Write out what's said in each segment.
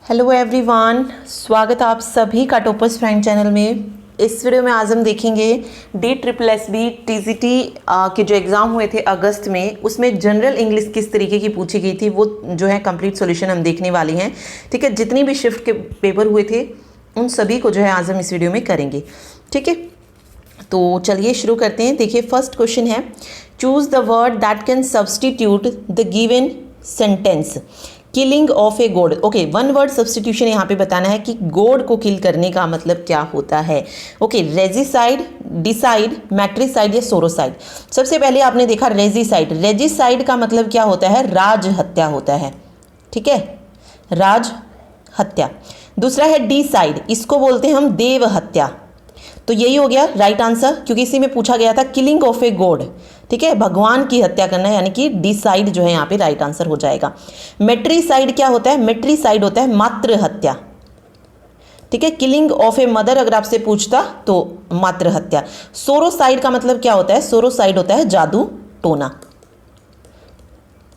Hello everyone, स्वागत है आप सभी का टॉपर्स फ्रेंड चैनल में। इस वीडियो में आज हम देखेंगे DSSB TCT के जो एग्ज़ाम हुए थे अगस्त में, उसमें जनरल इंग्लिश किस तरीके की पूछी गई थी, वो जो है कंप्लीट सॉल्यूशन हम देखने वाले हैं। ठीक है, जितनी भी शिफ्ट के पेपर हुए थे उन सभी को जो है आज हम इस वीडियो में करेंगे। ठीक है, तो चलिए शुरू करते हैं। देखिए, फर्स्ट क्वेश्चन है, choose the word that can substitute the given sentence killing of a god. Okay, one word substitution यहाँ पे बताना है कि गोड को किल करने का मतलब क्या होता है। ओके, रेजिसाइड, डिसाइड, मैट्रिसाइड या सोरोसाइड। सबसे पहले आपने देखा रेजिसाइड। रेजिसाइड का मतलब क्या होता है? राज हत्या होता है। ठीक है, राज हत्या। दूसरा है डिसाइड, इसको बोलते हैं हम देव हत्या। तो यही हो गया राइट आंसर, क्योंकि इसी में पूछा गया था किलिंग ऑफ ए गॉड। ठीक है, भगवान की हत्या करना है, यानी कि डिसाइड जो है यहाँ पे राइट आंसर हो जाएगा। मेट्रीसाइड क्या होता है? मेट्रीसाइड होता है मातृ हत्या। ठीक है, किलिंग ऑफ ए मदर अगर आपसे पूछता तो मातृ हत्या। सोरोसाइड का मतलब क्या होता है? सोरोसाइड होता है जादू टोना।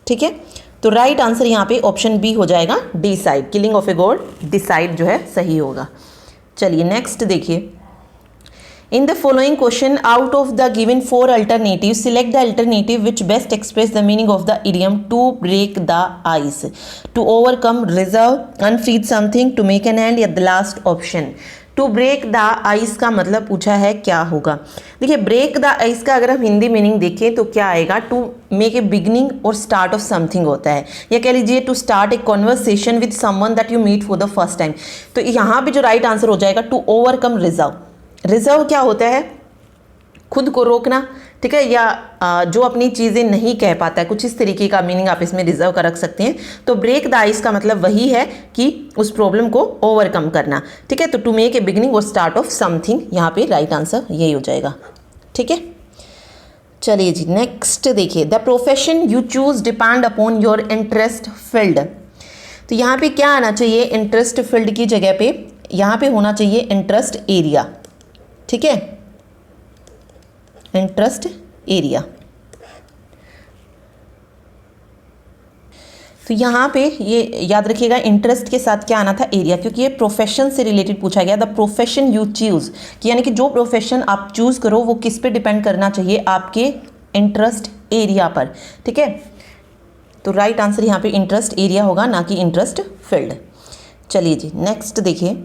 ठीक है, तो राइट आंसर यहाँ पे ऑप्शन बी हो जाएगा, decide. Killing of a god, decide जो है सही होगा। चलिए नेक्स्ट देखिए, in the following question, out of the given 4 alternatives, select the alternative which best express the meaning of the idiom to break the ice, to overcome, reserve, unfreeze something, to make an end, या the last option। To break the ice का मतलब पूछा है क्या होगा। देखिए, break the ice का अगर हम हिंदी मीनिंग देखें तो क्या आएगा? टू मेक ए बिगनिंग और स्टार्ट ऑफ समथिंग होता है, या कह लीजिए to start a conversation with someone that you meet for the first time. तो यहाँ पे जो राइट आंसर हो जाएगा टू ओवरकम रिजर्व। रिजर्व क्या होता है? खुद को रोकना। ठीक है, या जो अपनी चीज़ें नहीं कह पाता है, कुछ इस तरीके का मीनिंग आप इसमें रिजर्व का रख सकते हैं। तो ब्रेक द आइस का मतलब वही है कि उस प्रॉब्लम को ओवरकम करना। ठीक है, तो टू मेक ए बिगिनिंग और स्टार्ट ऑफ समथिंग, यहाँ पे राइट आंसर यही हो जाएगा। ठीक है, चलिए जी नेक्स्ट देखिए, the profession you choose depend upon your interest field. तो यहाँ पे क्या आना चाहिए? इंटरेस्ट फील्ड की जगह पे यहाँ पे होना चाहिए इंटरेस्ट एरिया। ठीक है, इंटरेस्ट एरिया। तो यहाँ पे ये याद रखिएगा, इंटरेस्ट के साथ क्या आना था? एरिया, क्योंकि ये प्रोफेशन से रिलेटेड पूछा गया। द प्रोफेशन यू चूज, यानी कि जो प्रोफेशन आप चूज करो वो किस पे डिपेंड करना चाहिए? आपके इंटरेस्ट एरिया पर। ठीक है, तो राइट आंसर यहाँ पे इंटरेस्ट एरिया होगा, ना कि इंटरेस्ट फील्ड। चलिए जी नेक्स्ट देखिए,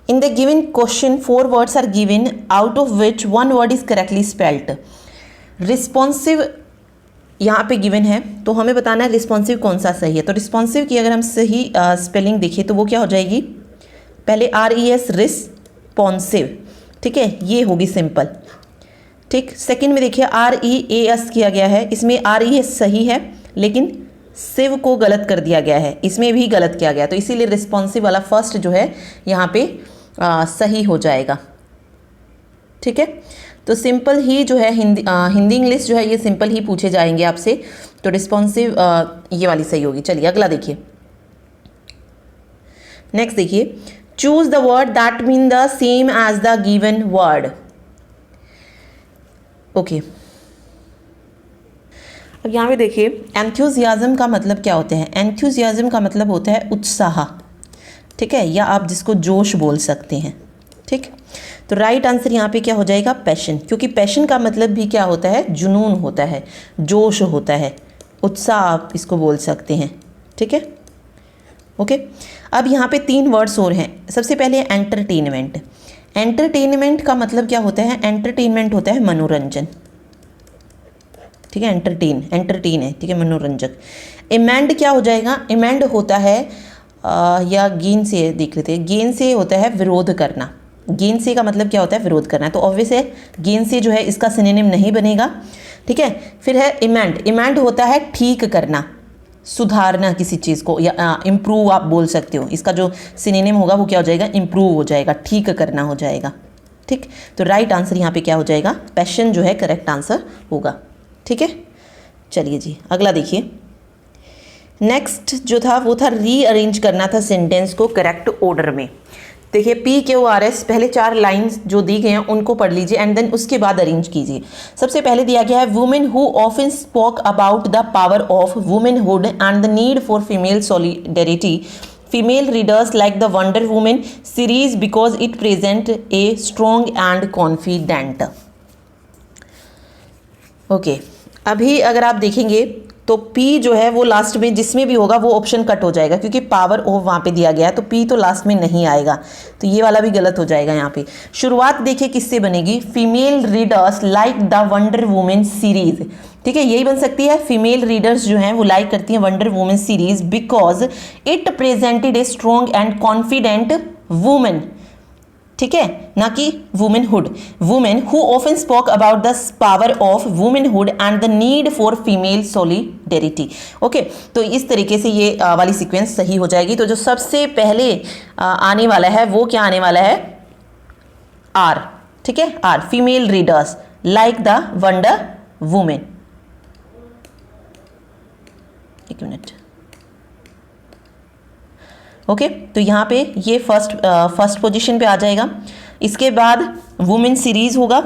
in the given question 4 words are given out of which 1 word is correctly spelt। Responsive यहाँ पे गिवन है, तो हमें बताना है रिस्पॉन्सिव कौन सा सही है। तो रिस्पॉन्सिव की अगर हम सही स्पेलिंग देखें तो वो क्या हो जाएगी? पहले RES, रिस्पॉन्सिव। ठीक है, ये होगी सिंपल। ठीक, सेकंड में देखिए REAS किया गया है, इसमें RES सही है लेकिन सिव को गलत कर दिया गया है, इसमें भी गलत किया गया, तो इसीलिए रिस्पॉन्सिव वाला फर्स्ट जो है यहाँ पे सही हो जाएगा। ठीक है, तो सिंपल ही जो है हिंदी इंग्लिश जो है ये सिंपल ही पूछे जाएंगे आपसे, तो रिस्पॉन्सिव ये वाली सही होगी। चलिए अगला देखिए, नेक्स्ट देखिए, choose the word that mean the same as the given word. Okay, अब यहाँ पे देखिए, एंथुजियाज्म का मतलब क्या होता है? एंथुजियाज्म का मतलब होता है उत्साह। ठीक है, या आप जिसको जोश बोल सकते हैं। ठीक, तो राइट आंसर यहाँ पे क्या हो जाएगा? पैशन, क्योंकि पैशन का मतलब भी क्या होता है? जुनून होता है, जोश होता है, उत्साह आप इसको बोल सकते हैं। ठीक है, ओके। अब यहाँ पे 3 वर्ड्स और हैं। सबसे पहले एंटरटेनमेंट। एंटरटेनमेंट का मतलब क्या होता है? एंटरटेनमेंट होता है मनोरंजन। ठीक है, एंटरटेन है, ठीक है, मनोरंजक। इमेंड क्या हो जाएगा? इमेंड होता है या गेन से देख लेते हैं, गेन से होता है विरोध करना। गेन से का मतलब क्या होता है? विरोध करना। तो ऑब्वियस है गेन से जो है इसका सिनोनिम नहीं बनेगा। ठीक है, फिर है इमेंड। इमेंड होता है ठीक करना, सुधारना किसी चीज़ को, या इम्प्रूव आप बोल सकते हो। इसका जो सिनोनिम होगा वो क्या हो जाएगा? इम्प्रूव हो जाएगा, ठीक करना हो जाएगा। ठीक, तो राइट आंसर यहाँ पे क्या हो जाएगा? पैशन जो है करेक्ट आंसर होगा। ठीक है, चलिए जी अगला देखिए, नेक्स्ट जो था वो था रीअरेंज करना था सेंटेंस को करेक्ट ऑर्डर में। देखिए PQRS पहले 4 लाइंस जो दी गई हैं उनको पढ़ लीजिए एंड देन उसके बाद अरेंज कीजिए। सबसे पहले दिया गया है women who often spoke about the power of womanhood and the need for female solidarity female readers like the wonder women series because it present a strong and confident. Okay, अभी अगर आप देखेंगे तो P जो है वो last में जिसमें भी होगा वो ऑप्शन कट हो जाएगा, क्योंकि पावर ऑफ वहाँ पे दिया गया है, तो P तो लास्ट में नहीं आएगा, तो ये वाला भी गलत हो जाएगा यहाँ पे। शुरुआत देखिए किससे बनेगी, female readers like the wonder women series, ठीक है, यही बन सकती है। फीमेल रीडर्स जो हैं वो लाइक करती हैं wonder women series because it presented a strong and confident women, ठीक है, ना कि womanhood, women who often spoke about the power of womanhood and the need for female solidarity. Okay, तो इस तरीके से ये वाली सीक्वेंस सही हो जाएगी। तो जो सबसे पहले आने वाला है वो क्या आने वाला है, आर, ठीक है, are, female readers like the wonder women. एक मिनट, ओके, तो यहाँ पे ये फर्स्ट पोजीशन पे आ जाएगा। इसके बाद वुमेन सीरीज होगा,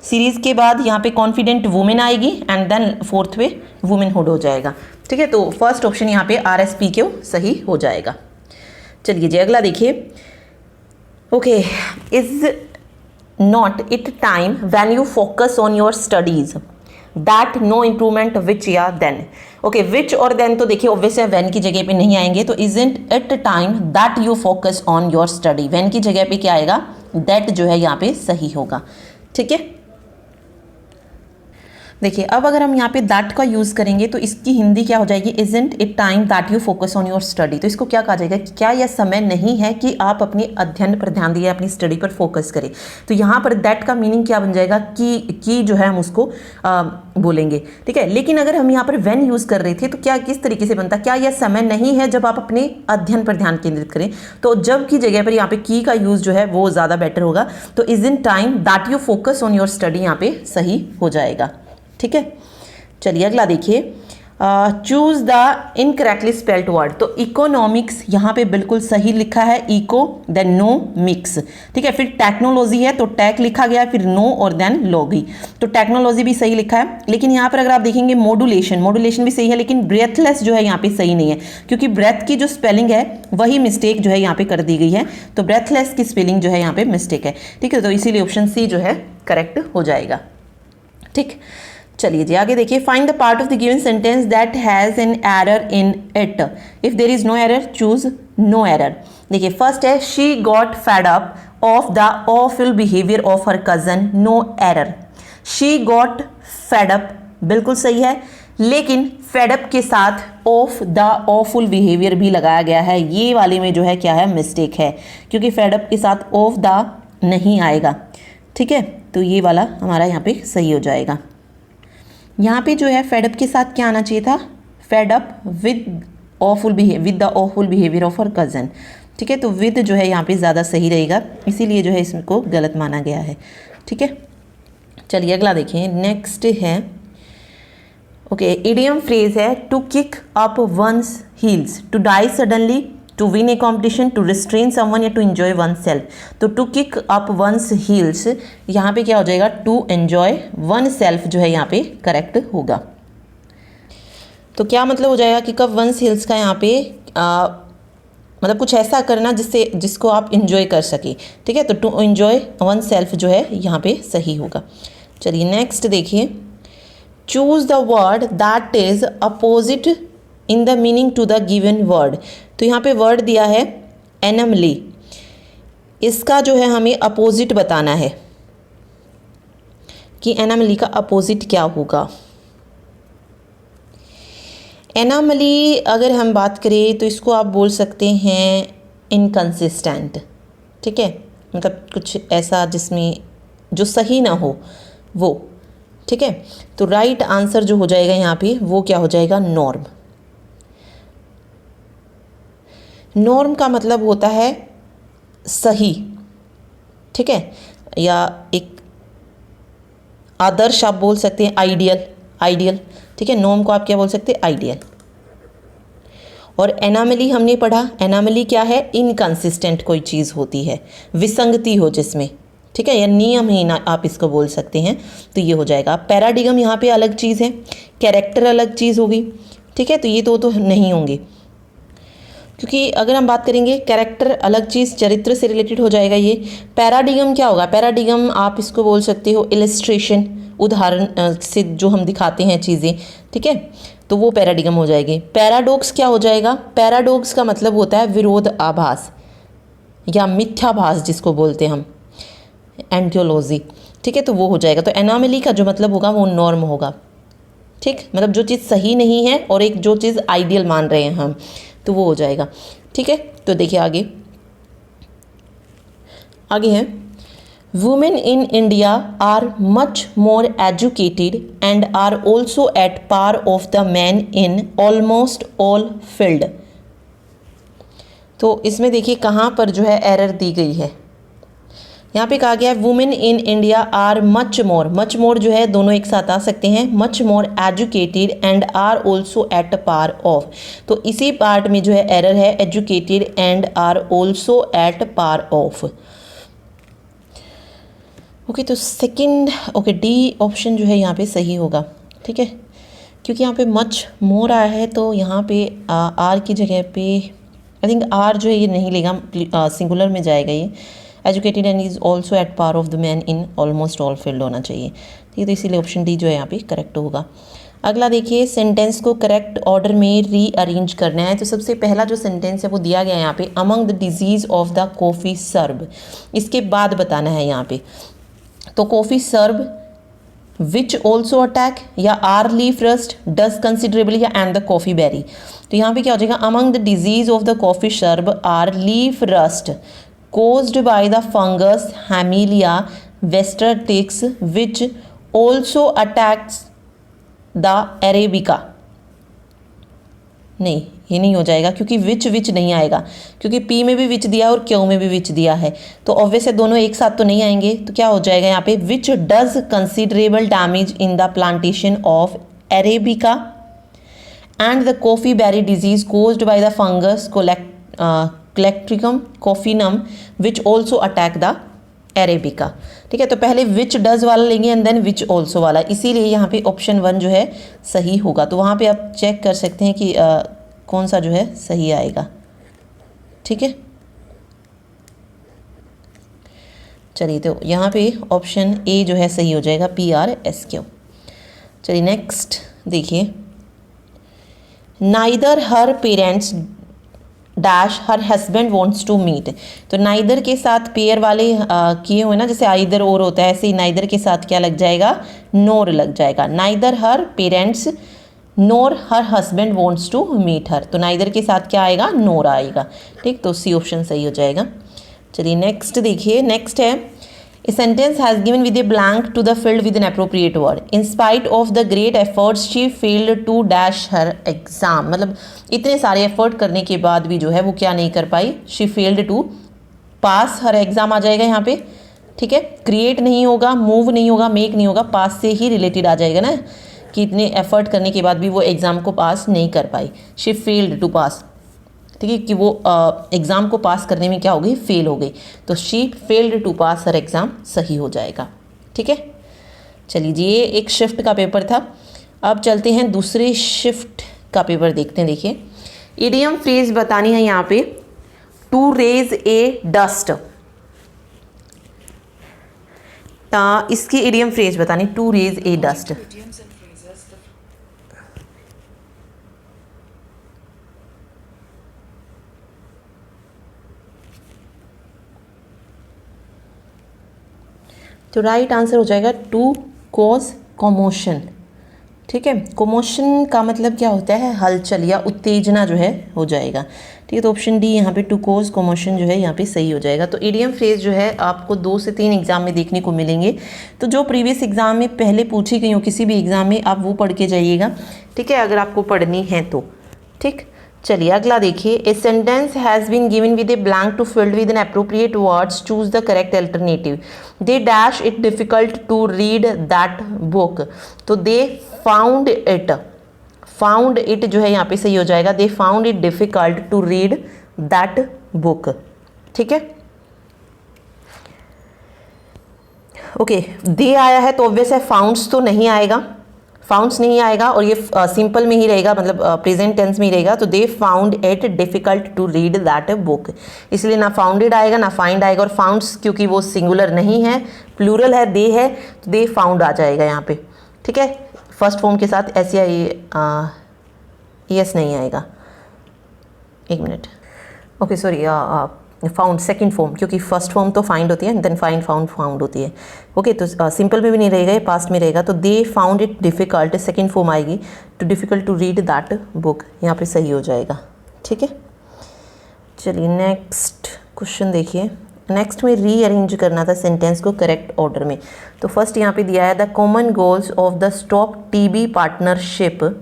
सीरीज के बाद यहाँ पे कॉन्फिडेंट वुमेन आएगी एंड देन फोर्थ पे वुमेनहुड हो जाएगा, ठीक है। तो फर्स्ट ऑप्शन यहाँ पे RSP क्यों सही हो जाएगा। चलिए जी अगला देखिए। Okay, is not it time when you focus on your studies that no improvement which या देन। ओके, विच और देन तो देखिए ऑब्वियस है व्हेन की जगह पे नहीं आएंगे, तो isn't it time that you focus on your study, when की जगह पे क्या आएगा, दैट जो है यहाँ पे सही होगा, ठीक है। देखिए अब अगर हम यहाँ पे दैट का यूज़ करेंगे तो इसकी हिंदी क्या हो जाएगी, isn't it time that you focus on your study. तो इसको क्या कहा जाएगा, क्या यह समय नहीं है कि आप अपने अध्ययन पर ध्यान दिए, अपनी स्टडी पर फोकस करें। तो यहाँ पर दैट का मीनिंग क्या बन जाएगा, कि जो है हम उसको बोलेंगे, ठीक है। लेकिन अगर हम यहाँ पर व्हेन यूज़ कर रहे थे तो क्या किस तरीके से बनता, क्या यह समय नहीं है जब आप अपने अध्ययन पर ध्यान केंद्रित करें, तो जब की जगह पर यहाँ पे की का यूज़ जो है वो ज़्यादा बेटर होगा। तो isn't time that you focus on your study यहाँ पे सही हो जाएगा, ठीक है। चलिए अगला देखिए, choose the incorrectly spelled word. तो इकोनॉमिक्स यहाँ पे बिल्कुल सही लिखा है, इको देन नो मिक्स, ठीक है। फिर टेक्नोलॉजी है तो टेक लिखा गया है, फिर नो और देन लॉगी, तो टेक्नोलॉजी भी सही लिखा है। लेकिन यहाँ पर अगर आप देखेंगे मॉड्यूलेशन भी सही है, लेकिन ब्रेथलेस जो है यहाँ पे सही नहीं है, क्योंकि ब्रेथ की जो स्पेलिंग है वही मिस्टेक जो है यहाँ पे कर दी गई है, तो ब्रेथलेस की स्पेलिंग जो है यहाँ पे मिस्टेक है, ठीक है। तो इसीलिए ऑप्शन सी जो है करेक्ट हो जाएगा, ठीक। चलिए जी आगे देखिए, find the part of the given sentence that has an error in it, if there is no error choose no error. देखिए फर्स्ट है, she got fed up of the awful behaviour of her cousin, no error. She got fed up बिल्कुल सही है, लेकिन fed up के साथ of the awful behaviour भी लगाया गया है, ये वाले में जो है क्या है, मिस्टेक है, क्योंकि फेड अप के साथ ऑफ द नहीं आएगा, ठीक है। तो ये वाला हमारा यहाँ पे सही हो जाएगा। यहाँ पे जो है फेड अप के साथ क्या आना चाहिए था, fed up with the awful behaviour of her cousin, ठीक है। तो विद जो है यहाँ पे ज़्यादा सही रहेगा, इसीलिए जो है इसको गलत माना गया है, ठीक है। चलिए अगला देखिए, नेक्स्ट है, ओके, इडियम फ्रेज है to kick up one's heels, to die suddenly, to win a competition, to restrain someone या टू एंजॉय वन सेल्फ। तो to kick up one's heels यहाँ पे क्या हो जाएगा, टू एंजॉय वन सेल्फ जो है यहाँ पे करेक्ट होगा। तो क्या मतलब हो जाएगा, किक अप वंस हील्स का यहाँ पे मतलब कुछ ऐसा करना जिसको आप इंजॉय कर सके, ठीक है। तो टू एंजॉय वन सेल्फ जो है यहाँ पे सही होगा। चलिए नेक्स्ट देखिए, choose the word that is opposite in the meaning to the given word. तो यहाँ पे वर्ड दिया है एनमली, इसका जो है हमें अपोजिट बताना है कि एनमली का अपोजिट क्या होगा। एनमली अगर हम बात करें तो इसको आप बोल सकते हैं इनकंसिस्टेंट, ठीक है, मतलब कुछ ऐसा जिसमें जो सही ना हो वो, ठीक है। तो राइट आंसर जो हो जाएगा यहाँ पे वो क्या हो जाएगा, नॉर्म। नॉर्म का मतलब होता है सही, ठीक है, या एक आदर्श आप बोल सकते हैं, आइडियल, ठीक है। नॉर्म को आप क्या बोल सकते हैं, आइडियल। और एनामली हमने पढ़ा, एनामली क्या है, इनकंसिस्टेंट कोई चीज़ होती है, विसंगति हो जिसमें, ठीक है, या नियमहीन आप इसको बोल सकते हैं, तो ये हो जाएगा। पैराडिगम यहाँ पे अलग चीज़ है, कैरेक्टर अलग चीज़ होगी, ठीक है। तो ये तो नहीं होंगे, क्योंकि अगर हम बात करेंगे कैरेक्टर अलग चीज़, चरित्र से रिलेटेड हो जाएगा ये। पैराडिगम क्या होगा? पैराडिगम आप इसको बोल सकते हो इलस्ट्रेशन, उदाहरण से जो हम दिखाते हैं चीज़ें, ठीक है, तो वो पैराडिगम हो जाएगी। पैराडॉक्स क्या हो जाएगा? पैराडॉक्स का मतलब होता है विरोधाभास या मिथ्याभास जिसको बोलते हैं हम, एंटियोलॉजी, ठीक है, तो वो हो जाएगा। तो एनोमली का जो मतलब होगा वो नॉर्म होगा, ठीक, मतलब जो चीज़ सही नहीं है और एक जो चीज़ आइडियल मान रहे हैं हम, तो वो हो जाएगा, ठीक है। तो देखिए आगे आगे है, women in India are much more educated and are also at par of the man in almost all field. तो इसमें देखिए कहाँ पर जो है एरर दी गई है। यहाँ पे कहा गया है women in India are much more जो है दोनों एक साथ आ सकते हैं, much more educated and are also at par of. तो इसी पार्ट में जो है एरर है, educated and are also at par of. Okay, तो सेकंड, ओके, डी ऑप्शन जो है यहाँ पे सही होगा, ठीक है, क्योंकि यहाँ पे मच मोर आया है तो यहाँ पे आर की जगह पे आई थिंक आर जो है ये नहीं लेगा, सिंगुलर में जाएगा ये। Educated and is also at par of the man in almost all field होना चाहिए, ठीक है, तो इसीलिए ऑप्शन डी जो है यहाँ पे करेक्ट होगा। अगला देखिए, सेंटेंस को करेक्ट ऑर्डर में रीअरेंज करना है। तो सबसे पहला जो सेंटेंस है वो दिया गया है यहाँ पे, among the disease of the coffee shrub, इसके बाद बताना है यहाँ पे। तो coffee shrub which also attack या are leaf rust does considerably या एंड द कॉफ़ी बेरी। तो यहाँ पे क्या हो जाएगा, among the disease of the coffee shrub are leaf rust caused by the fungus Hamilia vestratrix which also attacks the Arabica। नहीं, ये नहीं हो जाएगा क्योंकि विच नहीं आएगा, क्योंकि पी में भी विच दिया है और क्यू में भी विच दिया है, तो ऑब्वियस है दोनों एक साथ तो नहीं आएंगे। तो क्या हो जाएगा यहाँ पे, which does considerable damage in the plantation of arabica and the coffee berry disease caused by the fungus colletotrichum coffeanum which also attack the arabica, ठीक है। तो पहले विच डज वाला लेंगे एंड देन विच ऑल्सो वाला, इसीलिए यहाँ पे ऑप्शन 1 जो है सही होगा। तो वहाँ पे आप चेक कर सकते हैं कि कौन सा जो है सही आएगा, ठीक है। चलिए, तो यहाँ पे ऑप्शन ए जो है सही हो जाएगा, PRSQ। चलिए नेक्स्ट देखिए, neither her parents dash her husband wants to meet. तो नाइदर के साथ पेयर वाले किए हुए ना, जैसे आइदर और होता है, ऐसे ही नाइदर के साथ क्या लग जाएगा, नोर लग जाएगा। Neither her parents nor her husband wants to meet her, तो नाइदर के साथ क्या आएगा, नोर आएगा, ठीक, तो सी ऑप्शन सही हो जाएगा। चलिए नेक्स्ट देखिए, नेक्स्ट है, A sentence has given with a blank to the filled with an appropriate word. In spite of the great efforts, she failed to dash her exam. मतलब इतने सारे एफर्ट करने के बाद भी जो है वो क्या नहीं कर पाई, she failed to pass her exam आ जाएगा यहाँ पे, ठीक है। क्रिएट नहीं होगा, मूव नहीं होगा, मेक नहीं होगा, पास से ही रिलेटेड आ जाएगा ना, कि इतने एफर्ट करने के बाद भी वो एग्ज़ाम को पास नहीं कर पाई, she failed to pass, ठीक है, कि वो एग्ज़ाम को पास करने में क्या हो गई, फेल हो गई, तो she failed to pass her exam सही हो जाएगा, ठीक है। चलिए जी, ये एक शिफ्ट का पेपर था। अब चलते हैं दूसरे शिफ्ट का पेपर देखते हैं। देखिए, इडियम फ्रेज बतानी है यहाँ पे, टू रेज ए डस्ट, इसकी इडियम फ्रेज बतानी, टू रेज ए डस्ट। तो राइट आंसर हो जाएगा टू कॉज कॉमोशन, ठीक है। कॉमोशन का मतलब क्या होता है, हलचल या उत्तेजना जो है हो जाएगा, ठीक है। तो ऑप्शन डी यहाँ पे टू कॉज कॉमोशन जो है यहाँ पे सही हो जाएगा। तो इडियम फ्रेज जो है आपको 2 से 3 एग्जाम में देखने को मिलेंगे, तो जो प्रीवियस एग्जाम में पहले पूछी गई हो किसी भी एग्जाम में, आप वो पढ़ के जाइएगा, ठीक है, अगर आपको पढ़नी है तो, ठीक। चलिए अगला देखिए, a sentence has been given with a blank to filled with an appropriate words, choose the correct alternative. They dash it difficult to read that book, तो दे फाउंड इट जो है यहाँ पे सही हो जाएगा, they found it difficult to read that book, ठीक है। ओके, दे आया है तो ऑब्वियस है फाउंड्स तो नहीं आएगा, फाउंड्स नहीं आएगा और ये सिंपल में ही रहेगा, मतलब प्रेजेंट टेंस में ही रहेगा। तो they found it difficult to read that book, इसलिए ना फाउंडेड आएगा ना फाइंड आएगा। और फाउंड्स क्योंकि वो सिंगुलर नहीं है, प्लूरल है, दे है, तो दे फाउंड आ जाएगा यहाँ पे। ठीक है, फर्स्ट फॉर्म के साथ एस या एस नहीं आएगा। एक minute, okay sorry, found second form, क्योंकि फर्स्ट फॉर्म तो फाइंड होती है, देन फाइंड फाउंड फाउंड होती है। ओके, तो सिंपल में भी नहीं रहेगा, ये पास्ट में रहेगा। तो they found it difficult, second form आएगी, too difficult to read that book, यहाँ पे सही हो जाएगा। ठीक है, चलिए नेक्स्ट क्वेश्चन देखिए। नेक्स्ट में रीअरेंज करना था सेंटेंस को करेक्ट ऑर्डर में। तो फर्स्ट यहाँ पे दिया है the common goals of the stop TB partnership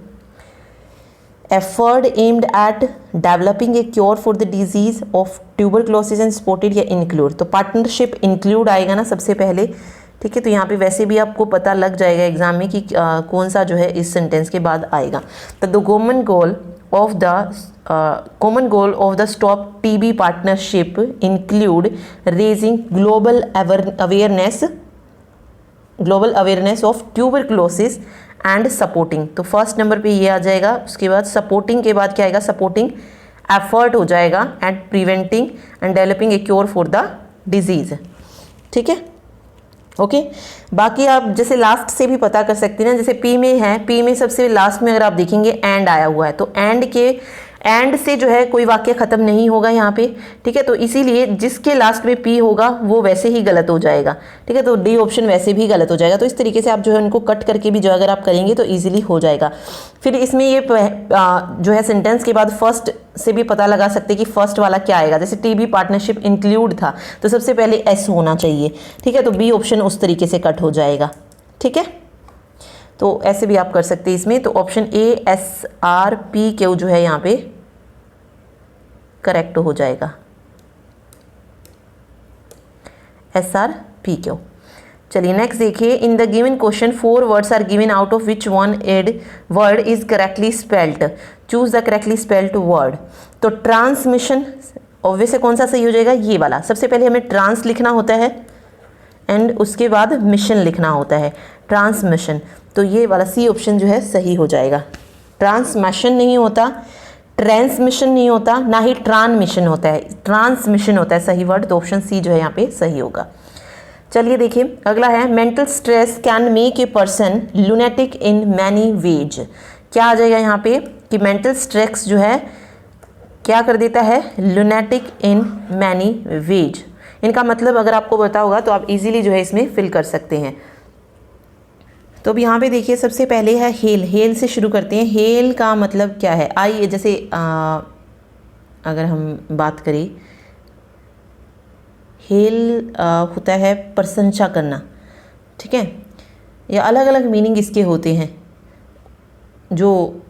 effort aimed at developing a cure for the disease of tuberculosis and spotted या include, तो पार्टनरशिप इंक्लूड आएगा ना सबसे पहले। ठीक है, तो यहाँ पे वैसे भी आपको पता लग जाएगा एग्जाम में कि कौन सा जो है इस सेंटेंस के बाद आएगा। तो the common goal of the stop TB partnership include raising global awareness of tuberculosis and supporting, तो फर्स्ट नंबर पे ये आ जाएगा। उसके बाद सपोर्टिंग के बाद क्या आएगा, सपोर्टिंग एफर्ट हो जाएगा at preventing and developing a cure for the disease. ठीक है, ओके। बाकी आप जैसे लास्ट से भी पता कर सकते हैं ना, जैसे पी में है, पी में सबसे लास्ट में अगर आप देखेंगे एंड आया हुआ है, तो एंड से जो है कोई वाक्य खत्म नहीं होगा यहाँ पे। ठीक है, तो इसीलिए जिसके लास्ट में पी होगा वो वैसे ही गलत हो जाएगा। ठीक है, तो डी ऑप्शन वैसे भी गलत हो जाएगा। तो इस तरीके से आप जो है उनको कट करके भी जो अगर आप करेंगे तो इजीली हो जाएगा। फिर इसमें ये जो है सेंटेंस के बाद फर्स्ट से भी पता लगा सकते हैं कि फर्स्ट वाला क्या आएगा। जैसे टीबी पार्टनरशिप इंक्लूड था तो सबसे पहले एस होना चाहिए। ठीक है, तो बी ऑप्शन उस तरीके से कट हो जाएगा। ठीक है, तो ऐसे भी आप कर सकते हैं इसमें। तो ऑप्शन ए SRP क्यू जो है यहाँ पे करेक्ट हो जाएगा, SRP क्यू। चलिए नेक्स्ट देखिए, in the given question 4 words are given out of which one word is correctly spelled, choose the correctly spelled word. तो ट्रांसमिशन ऑब्वियस है, कौन सा सही हो जाएगा, ये वाला। सबसे पहले हमें ट्रांस लिखना होता है एंड उसके बाद मिशन लिखना होता है, ट्रांसमिशन। तो ये वाला सी ऑप्शन जो है सही हो जाएगा। ट्रांसमिशन नहीं होता, ट्रांसमिशन नहीं होता, ना ही ट्रांसमिशन होता है, ट्रांसमिशन होता है सही वर्ड। तो ऑप्शन सी जो है यहाँ पे सही होगा। चलिए देखिए अगला है, mental stress can make a person lunatic in many ways. क्या आ जाएगा यहाँ पे कि मेंटल स्ट्रेस जो है क्या कर देता है, लुनेटिक इन मैनी वेज। इनका मतलब अगर आपको पता होगा तो आप इजीली जो है इसमें फिल कर सकते हैं। तो अब यहाँ पे देखिए सबसे पहले है हेल। हेल से शुरू करते हैं। हेल का मतलब क्या है, आइए जैसे अगर हम बात करें, हेल होता है प्रशंसा करना। ठीक है, या अलग अलग मीनिंग इसके होते हैं। जो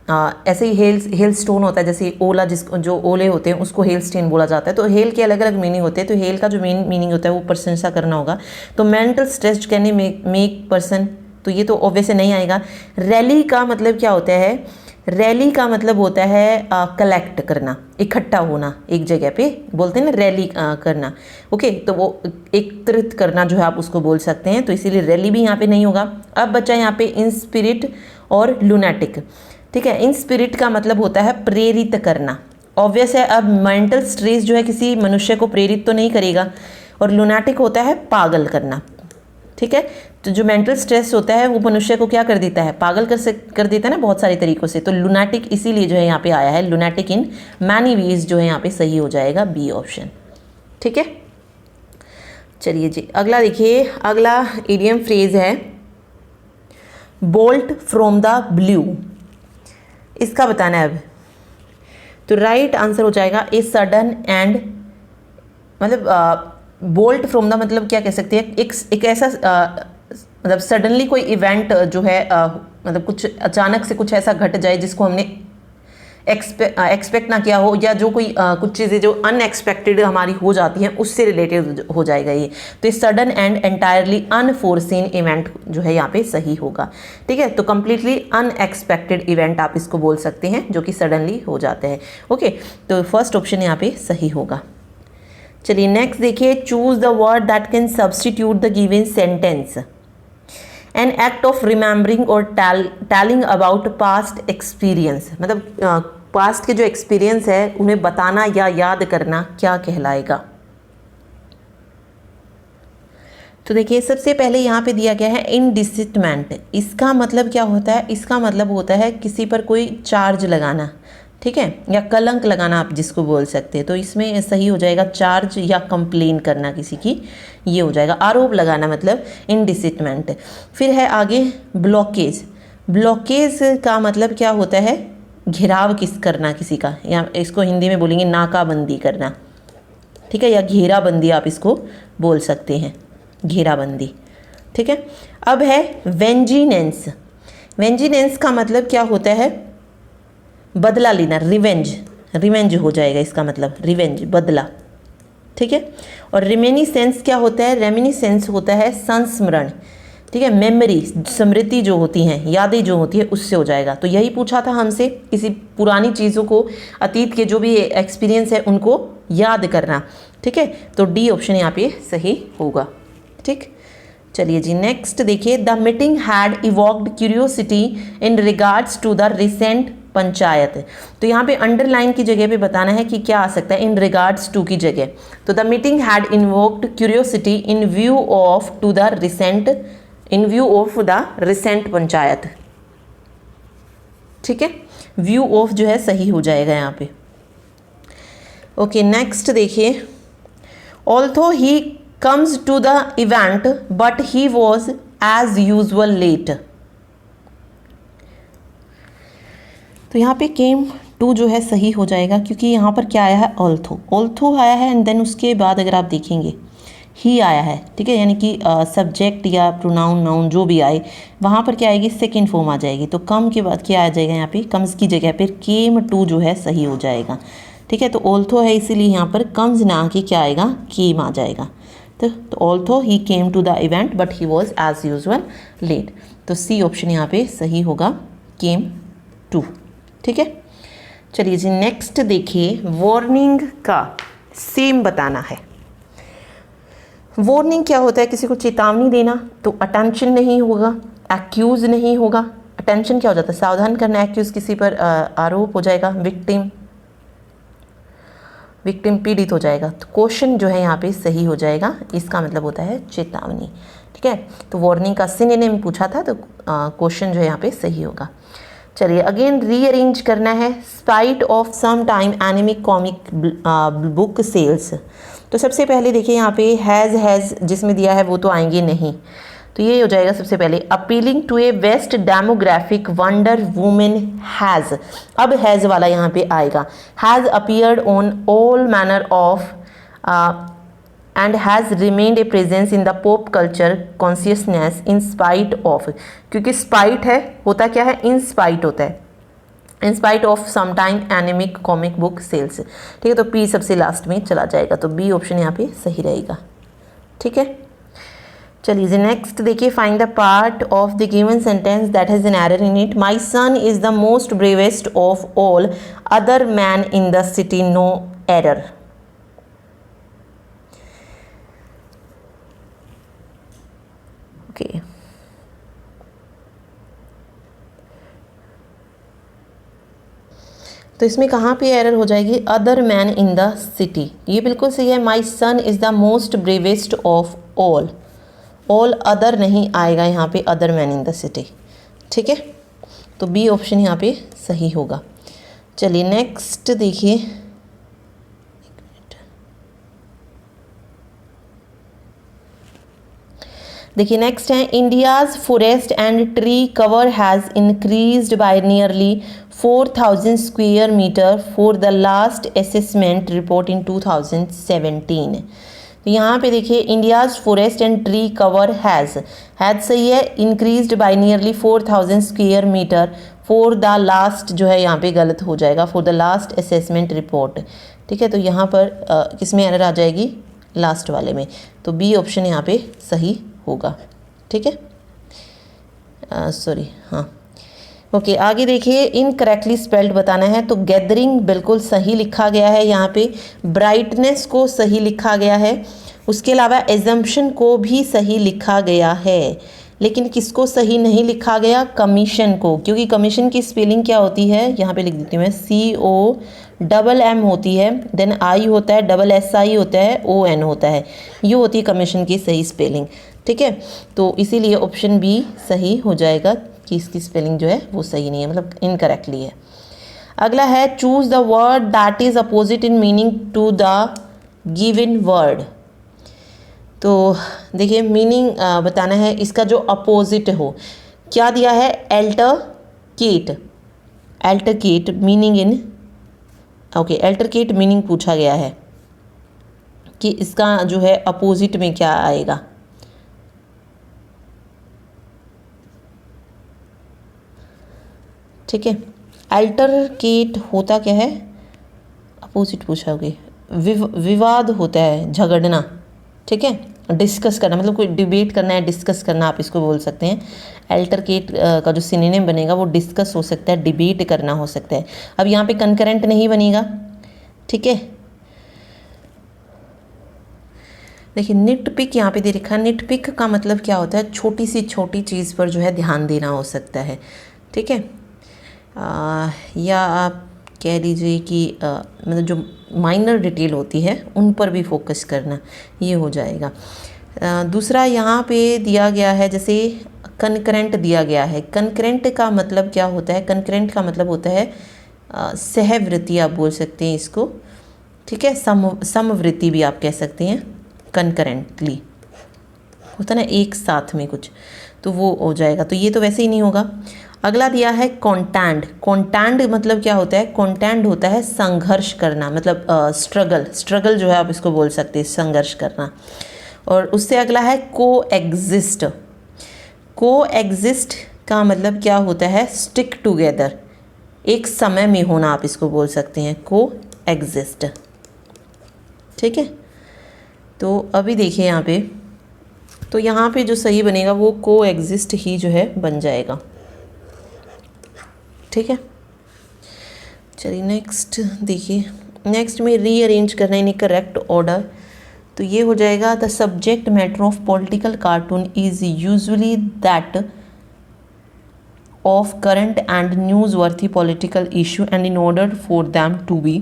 ऐसे ही हेल स्टोन होता है, जैसे ओला जिसको जो ओले होते हैं उसको हेल स्टोन बोला जाता है। तो हेल के अलग अलग मीनिंग होते हैं। तो हेल का जो मेन मीनिंग होता है वो प्रशंसा करना होगा। तो mental stress can make person, तो ये तो ऑब्वियस नहीं आएगा। रैली का मतलब क्या होता है, रैली का मतलब होता है कलेक्ट करना, इकट्ठा होना एक जगह पे, बोलते हैं ना रैली करना। ओके, तो वो एकत्रित करना जो है आप उसको बोल सकते हैं। तो इसीलिए रैली भी यहाँ पे नहीं होगा। अब बचा यहाँ पे इन स्पिरिट और लुनेटिक। ठीक है, इन स्पिरिट का मतलब होता है प्रेरित करना, ऑब्वियस है। अब मेंटल स्ट्रेस जो है किसी मनुष्य को प्रेरित तो नहीं करेगा, और लुनेटिक होता है पागल करना। ठीक है, तो जो मेंटल स्ट्रेस होता है वो मनुष्य को क्या कर देता है, पागल कर देता है ना बहुत सारे तरीकों से। तो लुनेटिक इसीलिए जो है यहाँ पे आया है, लुनेटिक इन मैनी वेज जो है यहाँ पे सही हो जाएगा, बी ऑप्शन। ठीक है, चलिए जी अगला देखिए। अगला इडियम फ्रेज है बोल्ट फ्रॉम द ब्लू। इसका बताना है अब। तो राइट आंसर हो जाएगा ए सडन एंड, मतलब बोल्ट फ्रॉम द मतलब क्या कह सकते हैं, एक ऐसा मतलब सडनली कोई इवेंट जो है मतलब कुछ अचानक से कुछ ऐसा घट जाए जिसको हमने एक्सपेक्ट ना किया हो, या जो कोई कुछ चीज़ें जो अनएक्सपेक्टेड हमारी हो जाती हैं उससे रिलेटेड हो जाएगा ये। तो ये sudden and entirely unforeseen event जो है यहाँ पे सही होगा। ठीक है, तो कम्प्लीटली अनएक्सपेक्टेड इवेंट आप इसको बोल सकते हैं जो कि सडनली हो जाते हैं। ओके, तो फर्स्ट ऑप्शन यहाँ पे सही होगा। चलिए नेक्स्ट देखिए, choose the word that can substitute the given sentence an act of remembering और टेलिंग अबाउट पास्ट एक्सपीरियंस, मतलब पास्ट के जो एक्सपीरियंस है उन्हें बताना या याद करना क्या कहलाएगा। तो देखिए सबसे पहले यहाँ पे दिया गया है इंडिसिटमेंट। इसका मतलब क्या होता है? इसका मतलब होता है किसी पर कोई चार्ज लगाना, ठीक है, या कलंक लगाना आप जिसको बोल सकते हैं। तो इसमें सही हो जाएगा चार्ज या कंप्लेन करना किसी की, ये हो जाएगा। आरोप लगाना मतलब इंडिसिटमेंट। फिर है आगे ब्लॉकेज। ब्लॉकेज का मतलब क्या होता है? घेराव करना किसी का, या इसको हिंदी में बोलेंगे नाकाबंदी करना, ठीक है, या घेराबंदी आप इसको बोल सकते हैं, घेराबंदी, ठीक है। अब है वेंजिनेंस। वेंजिनेंस का मतलब क्या होता है? बदला लेना, रिवेंज। रिवेंज हो जाएगा इसका मतलब, रिवेंज, बदला, ठीक है। और रेमिनिसेंस क्या होता है? रेमिनिसेंस होता है संस्मरण, ठीक है, मेमोरी, स्मृति जो होती हैं, यादें जो होती है, उससे हो जाएगा। तो यही पूछा था हमसे, किसी पुरानी चीज़ों को, अतीत के जो भी एक्सपीरियंस है उनको याद करना, ठीक है। तो डी ऑप्शन यहाँ पे सही होगा, ठीक। चलिए जी नेक्स्ट देखिए, the meeting had evoked curiosity in regards to the recent panchayat. तो यहाँ पे अंडरलाइन की जगह पे बताना है कि क्या आ सकता है, इन रिगार्ड्स टू की जगह। तो the meeting had invoked curiosity in view of to the recent, in view of the recent panchayat, ठीक है। व्यू ऑफ जो है सही हो जाएगा यहाँ पे। ओके नेक्स्ट देखिए, although he comes to the event but he was as usual late। तो यहाँ पे came to जो है सही हो जाएगा, क्योंकि यहाँ पर क्या आया है? ऑल्थो। ऑल्थो आया है एंड देन उसके बाद अगर आप देखेंगे ही आया है, ठीक है, यानी कि सब्जेक्ट या प्रोनाउन, नाउन जो भी आए वहाँ पर क्या आएगी? सेकेंड फॉर्म आ जाएगी। तो कम के बाद क्या आ जाएगा? यहाँ पे कम्स की जगह पर केम टू जो है सही हो जाएगा, ठीक है। तो ऑल्थो है इसीलिए यहाँ पर कम्स ना आके क्या आएगा? केम आ जाएगा। तो although he came to the event but he was as usual late. तो सी ऑप्शन यहाँ पे सही होगा, केम टू, ठीक है। चलिए जी नेक्स्ट देखिए, वार्निंग का सेम बताना है। वार्निंग क्या होता है? किसी को चेतावनी देना। तो अटेंशन नहीं होगा, एक्यूज नहीं होगा। अटेंशन क्या हो जाता है? सावधान करना। एक्यूज किसी पर आरोप हो जाएगा, विक्टिम, विक्टिम पीड़ित हो जाएगा। तो क्वेश्चन जो है यहाँ पे सही हो जाएगा, इसका मतलब होता है चेतावनी, ठीक है। तो वार्निंग का सिनोनिम पूछा था, तो क्वेश्चन जो है यहाँ पे सही होगा। चलिए अगेन रीअरेंज करना है। Spite of some time anaemic comic book sales. तो सबसे पहले देखिए यहाँ पे हैज़ जिसमें दिया है वो तो आएंगे नहीं, तो ये हो जाएगा सबसे पहले appealing to a west demographic Wonder Woman has. अब हैज़ वाला यहाँ पे आएगा। Has appeared on all manner of and has remained a presence in the pop culture consciousness in spite of. क्योंकि स्पाइट है, होता क्या है? इन स्पाइट होता है, in spite of sometime anaemic comic book sales, ठीक है। तो पी सबसे लास्ट में चला जाएगा, तो बी ऑप्शन यहाँ पे सही रहेगा, ठीक है। चलिए नेक्स्ट देखिए, find the part of the given sentence that has an error in it. My son is the most bravest of all other man in the city, no error. Okay तो इसमें कहाँ पे एरर हो जाएगी? Other man in the city, ये बिल्कुल सही है। My son is the most bravest of all, all other नहीं आएगा यहाँ पे, other man in the city, ठीक है। तो बी ऑप्शन यहाँ पे सही होगा। चलिए नेक्स्ट देखिए, देखिए नेक्स्ट है, India's forest and tree cover has increased by nearly 4000 square metre for the last assessment report in 2017। तो यहाँ पे देखिए, India's forest and tree cover has सही है, increased by nearly 4000 square metre for the last जो है यहाँ पे गलत हो जाएगा, for the last assessment report, ठीक है। तो यहाँ पर किस में एरर आ जाएगी? लास्ट वाले में। तो बी ऑप्शन यहाँ पे सही होगा, ठीक है। सॉरी, हाँ ओके आगे देखिए, इनकरेक्टली स्पेल्ड बताना है। तो गैदरिंग बिल्कुल सही लिखा गया है यहाँ पे, ब्राइटनेस को सही लिखा गया है, उसके अलावा एजम्पशन को भी सही लिखा गया है। लेकिन किसको सही नहीं लिखा गया? कमीशन को, क्योंकि कमीशन की स्पेलिंग क्या होती है? यहाँ पे लिख देती हूँ मैं, COMM होती है, देन आई होता है, SSI होता है, ON होता है, ये होती है कमीशन की सही स्पेलिंग। ठीक है, तो इसीलिए ऑप्शन बी सही हो जाएगा कि इसकी स्पेलिंग जो है वो सही नहीं है, मतलब इनकरेक्टली है। अगला है choose the word that is opposite in meaning to the given word. तो देखिए मीनिंग बताना है इसका जो अपोजिट हो। क्या दिया है? एल्टरकेट, एल्टरकेट मीनिंग इन, ओके, एल्टरकेट मीनिंग पूछा गया है कि इसका जो है अपोजिट में क्या आएगा। ठीक है, अल्टरकेट होता क्या है? अपोजिट पूछोगे, विवाद होता है, झगड़ना। ठीक है, डिस्कस करना, मतलब कोई डिबेट करना है, डिस्कस करना आप इसको बोल सकते हैं। अल्टरकेट का जो सिनोनिम बनेगा वो डिस्कस हो सकता है, डिबेट करना हो सकता है। अब यहाँ पे कंकरेंट नहीं बनेगा। ठीक है, देखिए निट पिक यहाँ पे दे रखा है। निट पिक का मतलब क्या होता है? छोटी सी छोटी चीज़ पर जो है ध्यान देना हो सकता है। ठीक है, या आप कह लीजिए कि मतलब जो माइनर डिटेल होती है उन पर भी फोकस करना, ये हो जाएगा। दूसरा यहाँ पे दिया गया है, जैसे कनकरेंट दिया गया है। कनकरेंट का मतलब क्या होता है? कनकरेंट का मतलब होता है सहवृत्ति, आप बोल सकते हैं इसको। ठीक है, समवृत्ति भी आप कह सकते हैं। कनकरेंटली होता है ना एक साथ में कुछ, तो वो हो जाएगा। तो ये तो वैसे ही नहीं होगा। अगला दिया है कॉन्टैंड। कॉन्टैंड मतलब क्या होता है? कॉन्टैंड होता है संघर्ष करना, मतलब स्ट्रगल जो है आप इसको बोल सकते हैं, संघर्ष करना। और उससे अगला है कोएग्जिस्ट। कोएग्जिस्ट का मतलब क्या होता है? स्टिक टुगेदर, एक समय में होना, आप इसको बोल सकते हैं कोएग्जिस्ट। ठीक है, तो अभी देखिए यहाँ पे, तो यहाँ पे जो सही बनेगा वो कोएग्जिस्ट ही जो है बन जाएगा। ठीक है, चलिए नेक्स्ट देखिए। नेक्स्ट में रीअरेंज करना इन करेक्ट ऑर्डर, तो ये हो जाएगा the subject matter of political cartoon is usually that of current and newsworthy political issue and in order for them to be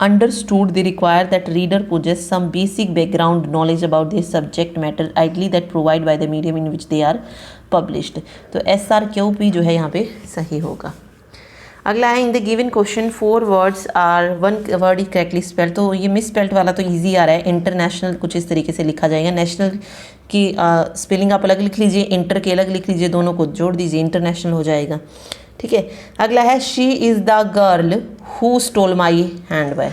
understood they require that reader possess some basic background knowledge about their subject matter ideally that provide by the medium in which they are published। तो SRQP जो है यहाँ पे सही होगा। अगला है in the given question 4 words are 1 word is correctly spelled. तो ये मिस स्पेल्ड वाला तो इजी आ रहा है। इंटरनेशनल कुछ इस तरीके से लिखा जाएगा। नेशनल की स्पेलिंग आप अलग लिख लीजिए, इंटर के अलग लिख लीजिए, दोनों को जोड़ दीजिए, इंटरनेशनल हो जाएगा। ठीक है, अगला है she is the girl who stole my handbag.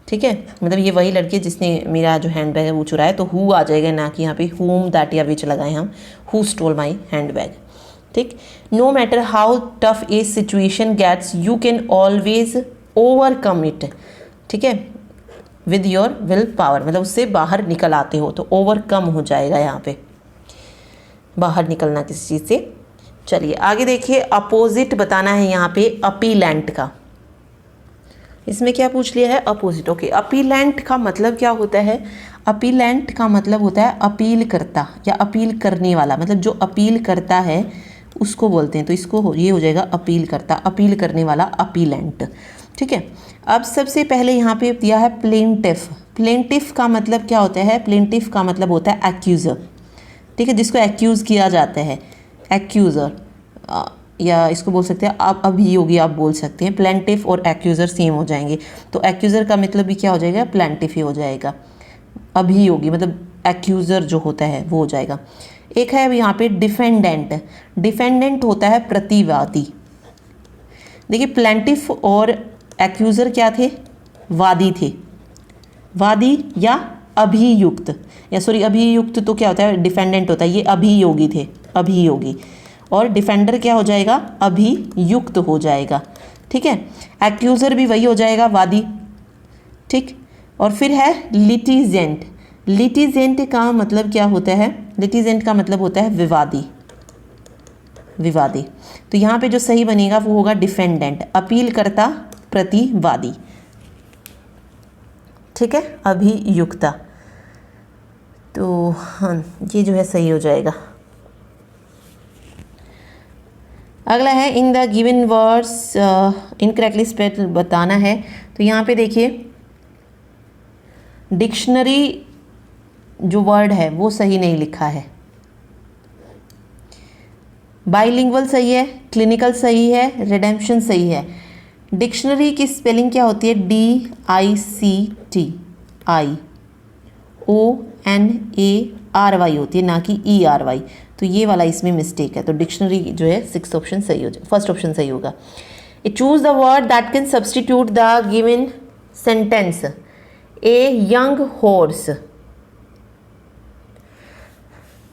ठीक है, मतलब ये वही लड़की है जिसने मेरा जो हैंड बैग है वो चुराया, तो हु आ जाएगा, ना कि यहाँ पे हुम दैट या विच लगाए हम, who stole my handbag. ठीक, no matter how tough a situation gets you can always overcome it. ठीक है, विद योर विल पावर, मतलब उससे बाहर निकल आते हो, तो ओवरकम हो जाएगा यहाँ पे, बाहर निकलना किसी चीज़ से। चलिए आगे देखिए, अपोजिट बताना है यहाँ पे अपीलेंट का। इसमें क्या पूछ लिया है? अपोजिट। ओके, अपीलेंट का मतलब क्या होता है? अपीलेंट का मतलब होता है अपील करता या अपील करने वाला, मतलब जो अपील करता है उसको बोलते हैं। तो इसको ये हो जाएगा अपील करता, अपील करने वाला, अपीलेंट। ठीक है, अब सबसे पहले यहाँ पे दिया है प्लेंटिफ। प्लेंटिफ का मतलब क्या होता है? प्लेंटिफ का मतलब होता है एक्यूज़र। ठीक है, जिसको एक्यूज़ किया जाता है, एक्यूज़र, या इसको बोल सकते हैं आप अभियोगी, आप बोल सकते हैं। प्लेंटिफ और एक्यूज़र सेम हो जाएंगे, तो एक्यूज़र का मतलब भी क्या हो जाएगा? प्लेंटिफ ही हो जाएगा। अभियोगी मतलब एक्यूज़र जो होता है वो हो जाएगा। एक है अब यहाँ पे डिफेंडेंट। डिफेंडेंट होता है प्रतिवादी। देखिए प्लेंटिफ और एक्यूज़र क्या थे? वादी थे, वादी या अभियुक्त, या सॉरी अभियुक्त तो क्या होता है? डिफेंडेंट होता है। ये अभियोगी थे, अभियोगी, और डिफेंडर क्या हो जाएगा? अभियुक्त हो जाएगा। ठीक है, एक्यूज़र भी वही हो जाएगा, वादी। ठीक, और फिर है लिटिजेंट। लिटिजेंट का मतलब क्या होता है? लिटिजेंट का मतलब होता है विवादी, विवादी। तो यहाँ पे जो सही बनेगा वो होगा डिफेंडेंट, अपील करता, प्रतिवादी। ठीक है, अभियुक्ता। तो हाँ, ये जो है सही हो जाएगा। अगला है in the given words incorrectly spelled बताना है। तो यहाँ पे देखिए डिक्शनरी जो वर्ड है वो सही नहीं लिखा है। बाइलिंगुअल सही है, क्लिनिकल सही है, रिडेम्पशन सही है। डिक्शनरी की स्पेलिंग क्या होती है? DICTIONARY होती है, ना कि ERY। तो ये वाला इसमें मिस्टेक है। तो डिक्शनरी जो है सिक्स ऑप्शन सही हो जाए, फर्स्ट ऑप्शन सही होगा। Choose the word that can substitute the given sentence. A young horse,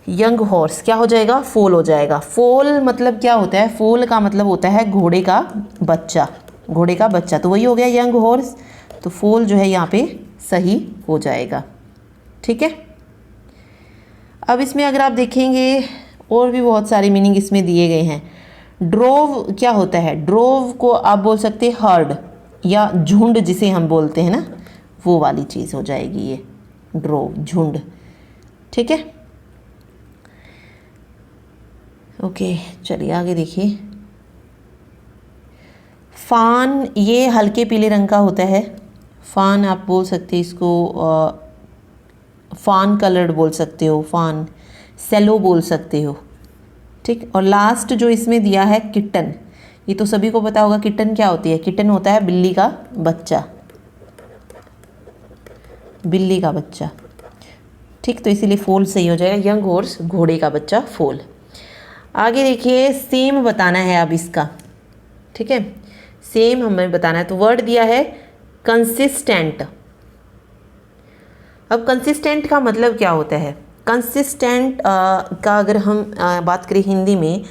young horse क्या हो जाएगा? फोल हो जाएगा। फोल मतलब क्या होता है? फोल का मतलब होता है घोड़े का बच्चा, घोड़े का बच्चा, तो वही हो गया यंग हॉर्स। तो फोल जो है यहाँ पे सही हो जाएगा। ठीक है, अब इसमें अगर आप देखेंगे और भी बहुत सारे मीनिंग इसमें दिए गए हैं। ड्रोव क्या होता है? ड्रोव को आप बोल सकते हैं हर्ड या झुंड, जिसे हम बोलते हैं ना, वो वाली चीज़ हो जाएगी ये ड्रोव, झुंड। ठीक है, ओके चलिए आगे देखिए। फान, ये हल्के पीले रंग का होता है। फान आप बोल सकते हैं इसको, फान कलर्ड बोल सकते हो, फान सेलो बोल सकते हो। ठीक, और लास्ट जो इसमें दिया है किटन, ये तो सभी को पता होगा किटन क्या होती है। किटन होता है बिल्ली का बच्चा, बिल्ली का बच्चा। ठीक, तो इसीलिए फोल सही हो जाएगा। यंग हॉर्स घोड़े का बच्चा, फोल। आगे देखिए, सेम बताना है अब इसका। ठीक है, सेम हमें बताना है। तो वर्ड दिया है कंसिस्टेंट। अब कंसिस्टेंट का मतलब क्या होता है? कंसिस्टेंट का अगर हम बात करें हिंदी में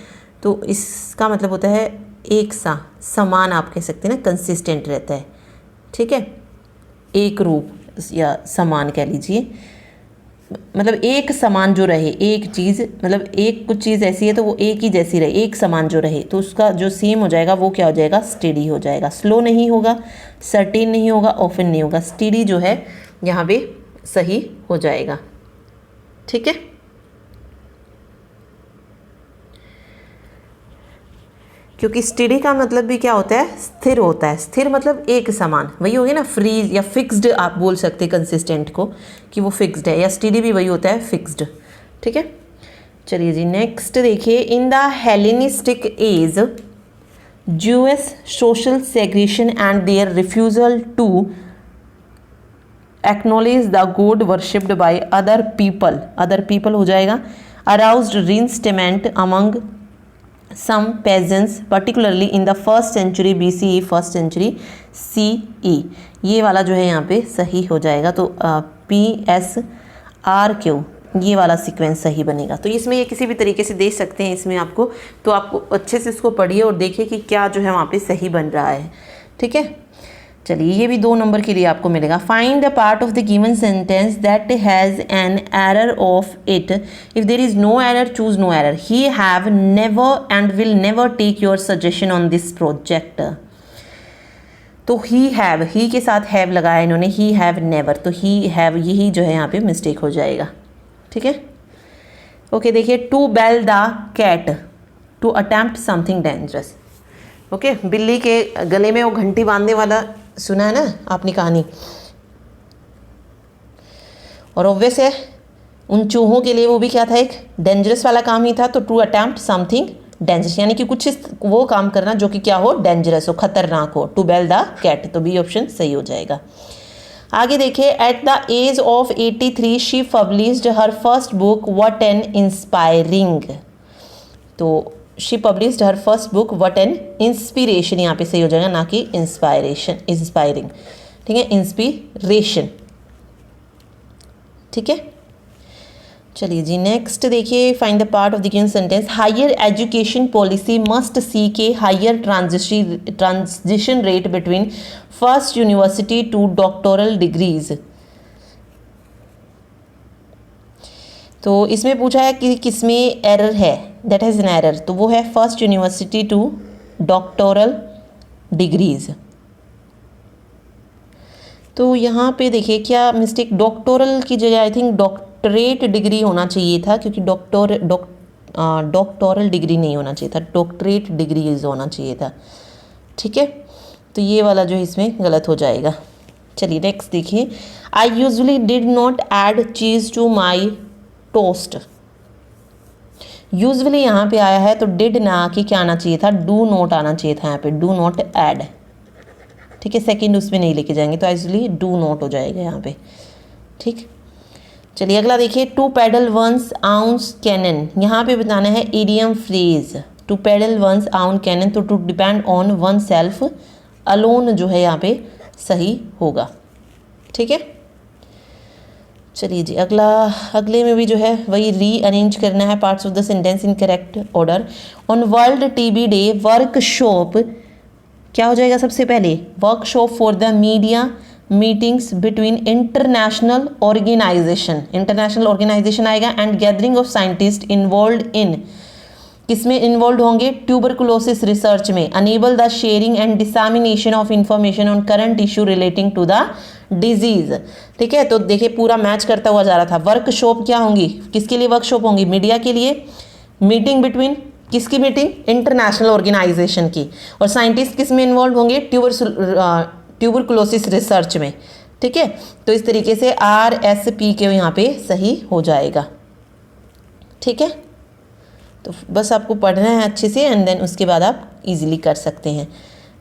तो इसका मतलब होता है एक सा, समान आप कह सकते हैं ना, कंसिस्टेंट रहता है। ठीक है, एक रूप या समान कह लीजिए, मतलब एक समान जो रहे, एक चीज़, मतलब एक कुछ चीज़ ऐसी है तो वो एक ही जैसी रहे, एक समान जो रहे, तो उसका जो सेम हो जाएगा वो क्या हो जाएगा? स्टेडी हो जाएगा। स्लो नहीं होगा, सर्टेन नहीं होगा, ऑफन नहीं होगा, स्टेडी जो है यहाँ पे सही हो जाएगा। ठीक है, क्योंकि स्टेडी का मतलब भी क्या होता है? स्थिर होता है। स्थिर मतलब एक समान, वही हो गया ना। फ्रीज या फिक्स्ड आप बोल सकते हैं कंसिस्टेंट को कि वो फिक्स्ड है, या स्टेडी भी वही होता है, फिक्स्ड। ठीक है, चलिए जी नेक्स्ट देखिए। In the Hellenistic age, Jewish social segregation and their refusal to acknowledge the god worshipped by other people, other people हो जाएगा, aroused resentment among some peasants particularly in the first century BCE, first century CE। ये वाला जो है यहाँ पे सही हो जाएगा। तो PSRQ ये वाला सीक्वेंस सही बनेगा। तो इसमें ये किसी भी तरीके से दे सकते हैं इसमें आपको, तो आपको अच्छे से इसको पढ़िए और देखिए कि क्या जो है वहाँ पे सही बन रहा है। ठीक है, चलिए ये भी 2 नंबर के लिए आपको मिलेगा। Find the part of the given sentence that has an error of it. If there is no error, choose no error. He have never and will never take your suggestion on this project. तो he have, ही के साथ have लगाया इन्होंने, ही have never, तो he have यही जो है यहाँ पे मिस्टेक हो जाएगा। ठीक है, ओके देखिए। To bell the cat, to attempt something dangerous. Okay, बिल्ली के गले में वो घंटी बांधने वाला सुना है ना आपने कहानी, और ऑब्वियस है उन चूहों के लिए वो भी क्या था? एक डेंजरस वाला काम ही था। तो टू अटेम्प्ट समथिंग डेंजरस यानी कि कुछ वो काम करना जो कि क्या हो? डेंजरस हो, खतरनाक हो। टू बेल द कैट, तो बी ऑप्शन सही हो जाएगा। आगे देखिए। At the age of 83 she published her first book what an inspiring. तो she published her first book what an inspiration, यहाँ पे सही हो जाएगा, ना कि इंस्पायरेशन, इंस्पायरिंग। ठीक है, इंस्पिरेशन। ठीक है, चलिए जी नेक्स्ट देखिए। Find the part of the given sentence. Higher education policy must seek a higher transition rate between first university to doctoral degrees. तो इसमें पूछा है कि किसमें एरर है, दैट हैज़ एन एरर, तो वो है first university to doctoral degrees. तो यहाँ पे देखिए क्या मिस्टेक, डॉक्टोरल की जगह आई थिंक डॉक्टरेट डिग्री होना चाहिए था, क्योंकि डॉक्टोरल डिग्री नहीं होना चाहिए था, डॉक्टरेट डिग्री होना चाहिए था। ठीक है, तो ये वाला जो है इसमें गलत हो जाएगा। चलिए नेक्स्ट देखिए, I usually did not add cheese to my toast. Usually यहाँ पे आया है तो डिड ना कि क्या आना चाहिए था, डू नॉट आना चाहिए था यहाँ पे, डू नॉट ऐड। ठीक है, सेकंड उसमें नहीं लेके जाएंगे तो यूजुअली डू नॉट हो जाएगा यहाँ पे। ठीक, चलिए अगला देखिए, to paddle one's owns canoe. यहाँ पे बताना है idiom phrase, to paddle one's own canoe, तो to depend on oneself alone जो है यहाँ पे सही होगा। ठीक है, चलिए जी अगले में भी जो है वही रीअरेंज करना है parts of the sentence in correct order. On world TB day workshop, क्या हो जाएगा सबसे पहले, workshop for the media meetings between international organisation आएगा and gathering of scientist involve in, किसमें इन्वॉल्व होंगे, ट्यूबरकुलोसिस रिसर्च में, enable the sharing and dissemination of information on current issue relating to the disease. ठीक है, तो देखिए पूरा match करता हुआ जा रहा था। वर्कशॉप क्या होंगी, किसके लिए वर्कशॉप होंगी, मीडिया के लिए, मीटिंग बिटवीन, किसकी मीटिंग, इंटरनेशनल ऑर्गेनाइजेशन की, और साइंटिस्ट किस में इन्वॉल्व होंगे, ट्यूबरकुलोसिस रिसर्च में। ठीक है, तो इस तरीके से RSP के यहाँ पे सही हो जाएगा। ठीक है, तो बस आपको पढ़ना है अच्छे से एंड देन उसके बाद आप इजीली कर सकते हैं।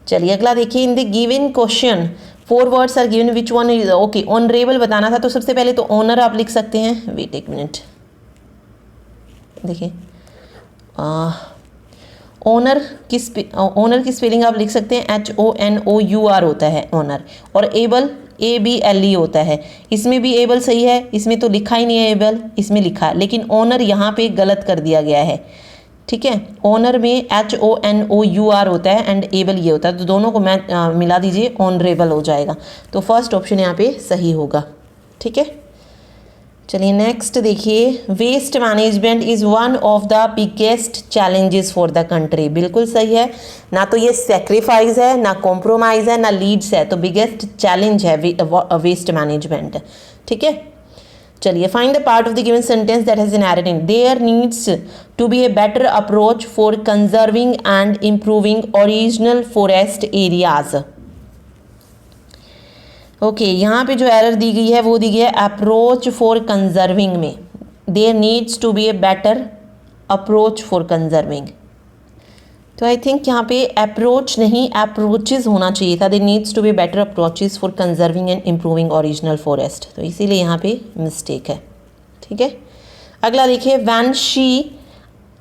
चलिए अगला देखिए, in the given question 4 words are given which one is okay. Honourable बताना था तो सबसे पहले तो ऑनर आप लिख सकते हैं, वेट एक मिनट, देखिए ऑनर की स्पेलिंग आप लिख सकते हैं HONOUR होता है ऑनर, और एबल ABLE होता है। इसमें भी एबल सही है, इसमें तो लिखा ही नहीं है एबल, इसमें लिखा है, लेकिन ऑनर यहाँ पे गलत कर दिया गया है। ठीक है, ऑनर में HONOUR होता है एंड एबल ये होता है, तो दोनों को मिला दीजिए, ऑनरेबल हो जाएगा। तो फर्स्ट ऑप्शन यहाँ पे सही होगा। ठीक है, चलिए नेक्स्ट देखिए, waste management is one of the biggest challenges for the country. बिल्कुल सही है, ना तो ये सेक्रीफाइस है, ना कॉम्प्रोमाइज़ है, ना लीड्स है, तो बिगेस्ट चैलेंज है वेस्ट मैनेजमेंट। ठीक है, चलिए find the part of the given sentence that has inherited in, there needs to be a better approach for conserving and improving original forest areas. Okay, यहाँ पे जो error दी गई है वो दी गई है अप्रोच फॉर कंजर्विंग में, there needs to be a better approach for conserving. तो आई थिंक यहाँ पे अप्रोच नहीं अप्रोचेज होना चाहिए था, there needs to be better approaches for conserving and improving original forest, तो इसीलिए यहाँ पे मिस्टेक है। ठीक है, अगला देखिए, when she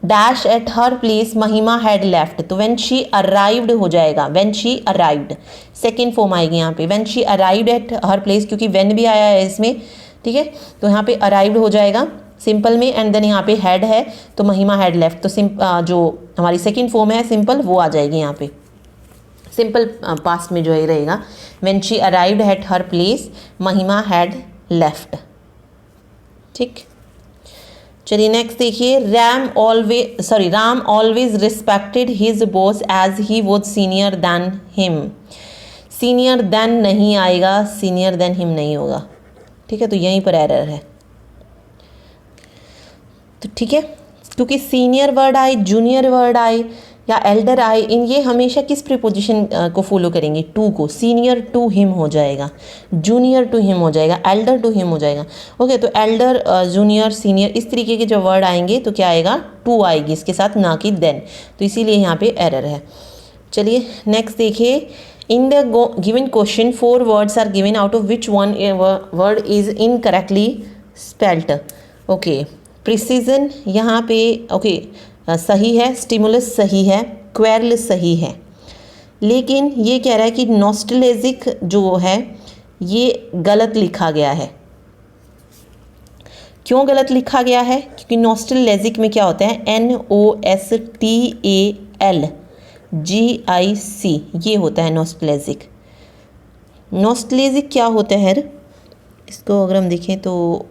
dash at her place Mahima had left, तो व्हेन शी अराइव्ड हो जाएगा, when she arrived, second form आएगी यहाँ पे, when she arrived at her place, क्योंकि व्हेन भी आया है इसमें। ठीक है, तो यहाँ पे अराइव्ड हो जाएगा सिंपल में, एंड देन यहाँ पे हैड है तो महिमा हैड लेफ्ट, तो जो हमारी सेकेंड फॉर्म है सिंपल वो आ जाएगी यहाँ पे, सिंपल पास्ट में जो है रहेगा, when she arrived at her place Mahima had left. ठीक, चलिए नेक्स्ट देखिए, Ram always respected his boss as he was senior than him. Senior than नहीं आएगा, सीनियर देन हिम नहीं होगा। ठीक है, तो यहीं पर एरर है। तो ठीक है, क्योंकि सीनियर वर्ड आए, जूनियर वर्ड आए या एल्डर आए, इन ये हमेशा किस प्रीपोजिशन को फॉलो करेंगे, टू को। सीनियर टू हिम हो जाएगा, जूनियर टू हिम हो जाएगा, एल्डर टू हिम हो जाएगा। ओके, तो एल्डर, जूनियर, सीनियर, इस तरीके के जो वर्ड आएंगे तो क्या आएगा, टू आएगी इसके साथ, ना कि देन, तो इसीलिए यहाँ पे एरर है। चलिए नेक्स्ट देखिए, in the given question 4 words are given, out of which one word is incorrectly spelled. Okay, precision यहाँ पे ओके सही है, स्टिमुलस सही है, क्वेरल सही है, लेकिन ये कह रहा है कि नॉस्टैल्जिक जो है ये गलत लिखा गया है। क्यों गलत लिखा गया है, क्योंकि नॉस्टैल्जिक में क्या होता है, NOSTALGIC, ये होता है नॉस्टैल्जिक। नॉस्टैल्जिक क्या होता है, इसको अगर हम देखें तो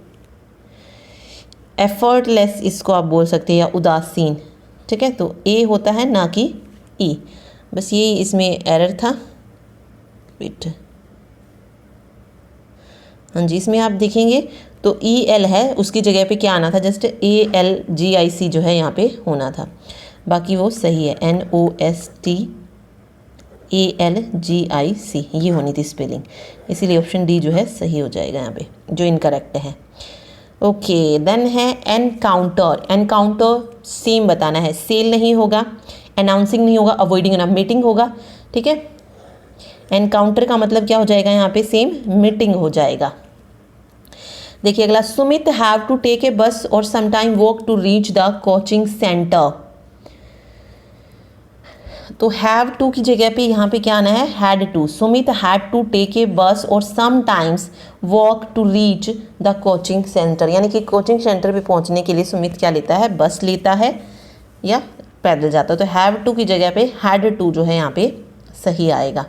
एफर्टलेस इसको आप बोल सकते हैं, या उदासीन। ठीक है, तो ए होता है ना कि ई, बस ये इसमें एरर था। वेट, हाँ जी, इसमें आप देखेंगे तो ई एल है, उसकी जगह पे क्या आना था, जस्ट ALGIC जो है यहाँ पे होना था, बाकी वो सही है, NOSTALGIC ये होनी थी स्पेलिंग, इसीलिए ऑप्शन डी जो है सही हो जाएगा यहाँ पे, जो इनकरेक्ट है। ओके, देन है एनकाउंटर। एनकाउंटर सेम बताना है, सेल नहीं होगा, अनाउंसिंग नहीं होगा, अवॉइडिंग एन मीटिंग होगा, ठीक है। एनकाउंटर का मतलब क्या हो जाएगा यहाँ पे, सेम मीटिंग हो जाएगा। देखिए अगला, Sumit have to take a bus और sometime walk to reach the coaching centre. तो हैव टू की जगह पे यहाँ पे क्या आना है, had to. Sumit had to take a bus और sometimes walk to reach the coaching centre, यानी कि कोचिंग सेंटर पे पहुँचने के लिए सुमित क्या लेता है, बस लेता है या पैदल जाता है। तो हैव टू की जगह पे हैड टू जो है यहाँ पे सही आएगा।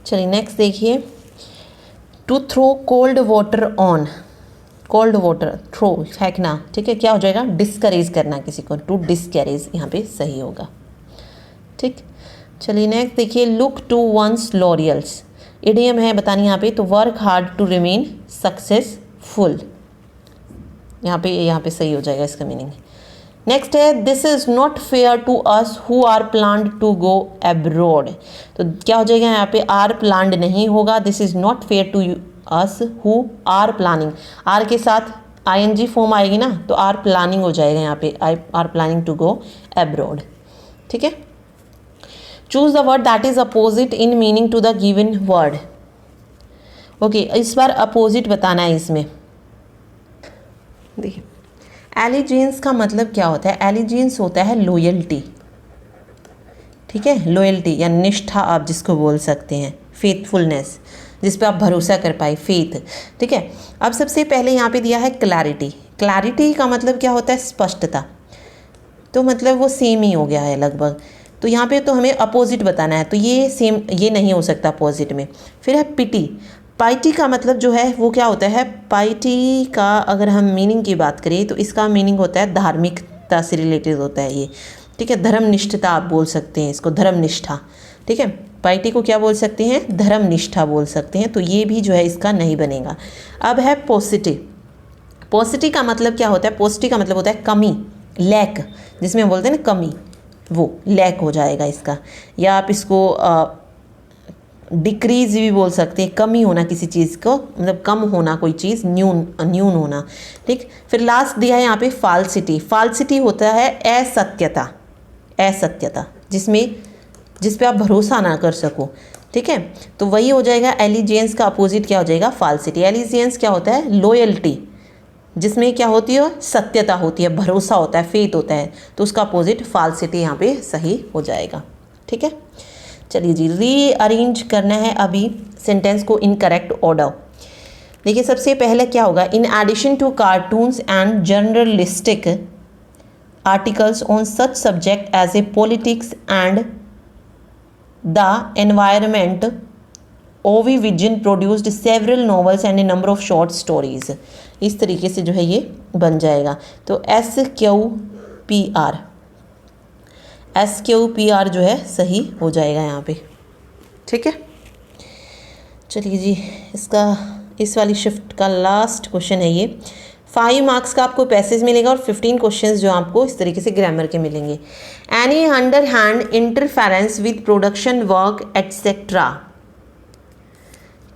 चलिए नेक्स्ट देखिए, to throw cold water on. Cold water, throw फेंकना, ठीक है, क्या हो जाएगा, डिस्करेज करना किसी को, टू डिस्करेज यहाँ पे सही होगा, ठीक। चलिए नेक्स्ट देखिए, look to one's laurels. Idiom है बतानी यहाँ पे, तो work hard to remain successful, यहाँ पे सही हो जाएगा इसका मीनिंग। नेक्स्ट है, this is not fair to us who are planned to go abroad. तो क्या हो जाएगा यहाँ पे, आर प्लान्ड नहीं होगा, this is not fair to us who are planning, R के साथ ING फॉर्म आएगी ना, तो आर प्लानिंग हो जाएगा यहाँ पे, I are planning to go abroad, ठीक है। Choose the word that is opposite in meaning to the given word. Okay, इस बार अपोजिट बताना है इसमें। देखिए एलिजेंस का मतलब क्या होता है, एलिजेंस होता है लॉयल्टी, ठीक है, लॉयल्टी या निष्ठा आप जिसको बोल सकते हैं, फेथफुलनेस, जिस पे आप भरोसा कर पाए, फेथ, ठीक है। अब सबसे पहले यहाँ पे दिया है क्लैरिटी। क्लैरिटी का मतलब क्या होता है, स्पष्टता, तो मतलब वो सेम ही हो गया है लगभग। तो यहाँ पे तो हमें अपोजिट बताना है, तो ये सेम, ये नहीं हो सकता अपोजिट में। फिर है पिटी। पाइटी का मतलब जो है वो क्या होता है, पाइटी का अगर हम मीनिंग की बात करें तो इसका मीनिंग होता है धार्मिकता से रिलेटेड होता है ये, ठीक है, धर्मनिष्ठता आप बोल सकते हैं इसको, धर्मनिष्ठा, ठीक है। पाइटी को क्या बोल सकते हैं, धर्मनिष्ठा बोल सकते हैं, तो ये भी जो है इसका नहीं बनेगा। अब है पॉजिटिव। पॉजिटिव का मतलब क्या होता है, पॉजिटिव का मतलब होता है कमी, लैक, जिसमें हम बोलते हैं ना कमी, वो लैक हो जाएगा इसका। या आप इसको डिक्रीज भी बोल सकते हैं, कमी होना किसी चीज़ को, मतलब कम होना कोई चीज़, न्यून होना, ठीक। फिर लास्ट दिया है यहाँ पे फाल्सिटी। फाल्सिटी होता है असत्यता, असत्यता जिस पे आप भरोसा ना कर सको, ठीक है। तो वही हो जाएगा, एलिजेंस का अपोजिट क्या हो जाएगा, फाल्सिटी। एलिजेंस क्या होता है, लॉयल्टी, जिसमें क्या होती है, सत्यता होती है, भरोसा होता है, फेथ होता है, तो उसका अपोजिट फाल्सिटी यहाँ पे सही हो जाएगा, ठीक है। चलिए जी, रीअरेंज करना है अभी सेंटेंस को इन करेक्ट ऑर्डर। देखिए सबसे पहले क्या होगा, in addition to cartoons and journalistic articles on such subject as a politics and the environment, O V Vijayan produced several novels and a number of short stories. इस तरीके से जो है ये बन जाएगा। तो SQPR जो है सही हो जाएगा यहाँ पे, ठीक है। चलिए जी, इस वाली शिफ्ट का लास्ट क्वेश्चन है ये। 5 मार्क्स का आपको पैसेज मिलेगा और 15 क्वेश्चंस जो आपको इस तरीके से ग्रामर के मिलेंगे। Any under hand interference with production work etcetera,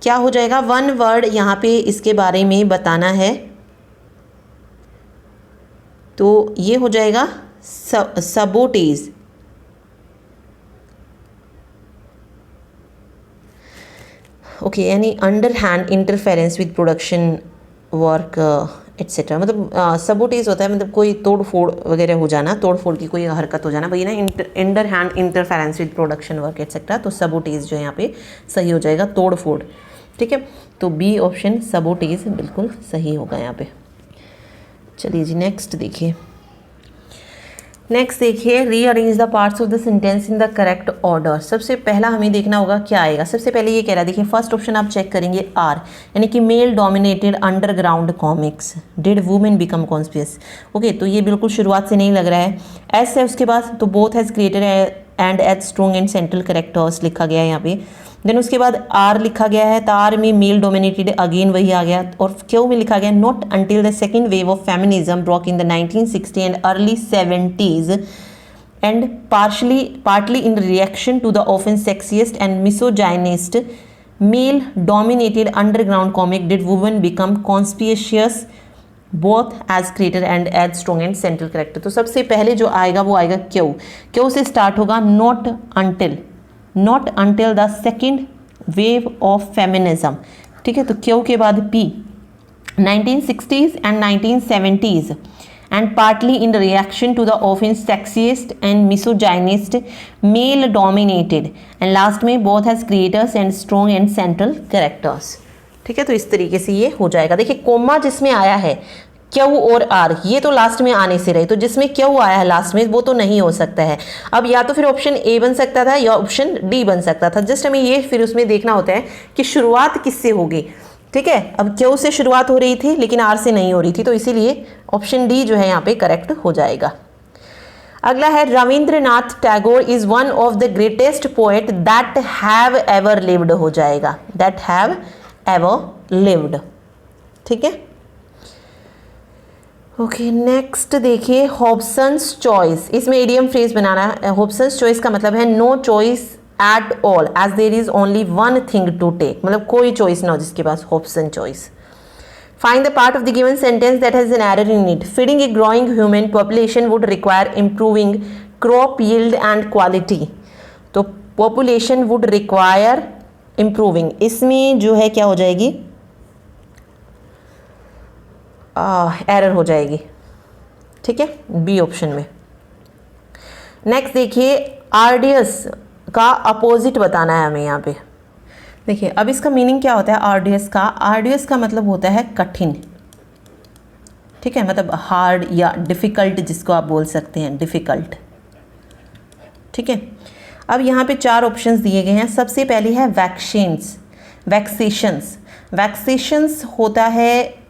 क्या हो जाएगा, 1 वर्ड यहाँ पे इसके बारे में बताना है, तो ये हो जाएगा सबोटेज। ओके, यानी under hand interference with production work etcetera, मतलब सबोटेज होता है मतलब कोई तोड़ फोड़ वगैरह हो जाना, तोड़ फोड़ की कोई हरकत हो जाना, वही ना, under hand interference with production work etcetera. तो सबोटेज जो है यहाँ पे सही हो जाएगा, तोड़ फोड़, ठीक है। तो बी ऑप्शन सबोटेज बिल्कुल सही होगा यहाँ पे। चलिए जी नेक्स्ट देखिए, rearrange the parts of the sentence in the correct order. सबसे पहला हमें देखना होगा क्या आएगा। सबसे पहले ये कह रहा है, देखिए फर्स्ट ऑप्शन आप चेक करेंगे आर, यानी कि male dominated underground comics did women become conspicuous. Okay, तो ये बिल्कुल शुरुआत से नहीं लग रहा है। एस है उसके बाद, तो both has created and as strong and central characters लिखा गया है यहाँ पे। देन उसके बाद आर लिखा गया है, तो आर में मेल डोमिनेटेड अगेन वही आ गया, और क्यू में लिखा गया not until the second wave of feminism broke in the 1960 and early 70s and partly in reaction to the often sexist and misogynist male dominated underground comic did women become conspicuous both as creator and as strong and central character। तो सबसे पहले जो आएगा वो आएगा Q से start होगा not until the second wave of feminism, ठीक है। तो क्यू के बाद P 1960s and 1970s and partly in reaction to the often sexist and misogynist male dominated and last में both as creators and strong and central characters, ठीक है। तो इस तरीके से ये हो जाएगा। देखिए कोमा जिसमें आया है क्यू और आर, ये तो लास्ट में आने से रहे, तो जिसमें क्यू आया है लास्ट में वो तो नहीं हो सकता है। अब या तो फिर ऑप्शन ए बन सकता था या ऑप्शन डी बन सकता था, जस्ट हमें ये फिर उसमें देखना होता है कि शुरुआत किससे होगी, ठीक है। अब क्यू से शुरुआत हो रही थी लेकिन आर से नहीं हो रही थी, तो इसीलिए ऑप्शन डी जो है यहाँ पे करेक्ट हो जाएगा। अगला है Rabindranath Tagore is one of the greatest poet that have ever lived हो जाएगा, दैट हैव एवर लिव्ड, ठीक है। ओके नेक्स्ट देखिए हॉब्सन्स चॉइस, इसमें इडियम फ्रेज बनाना है। हॉब्सन्स चॉइस का मतलब है no choice at all as there is only one thing to take, मतलब कोई चॉइस ना हो जिसके पास, Hobson choice. Find the part of the given sentence that has an error in it. Feeding a growing human population would require improving crop yield and quality, तो population would require improving, इसमें जो है क्या हो जाएगी, error हो जाएगी, ठीक है, बी ऑप्शन में। नेक्स्ट देखिए आर्डियस का अपोजिट बताना है हमें यहाँ पे। देखिए अब इसका मीनिंग क्या होता है आर्डियस का, आर्डियस का मतलब होता है कठिन, ठीक है, मतलब हार्ड या डिफ़िकल्ट जिसको आप बोल सकते हैं, डिफ़िकल्ट, ठीक है। अब यहाँ पे 4 ऑप्शंस दिए गए हैं। सबसे पहली है वैक्सीन्स, वैक्सेशंस होता है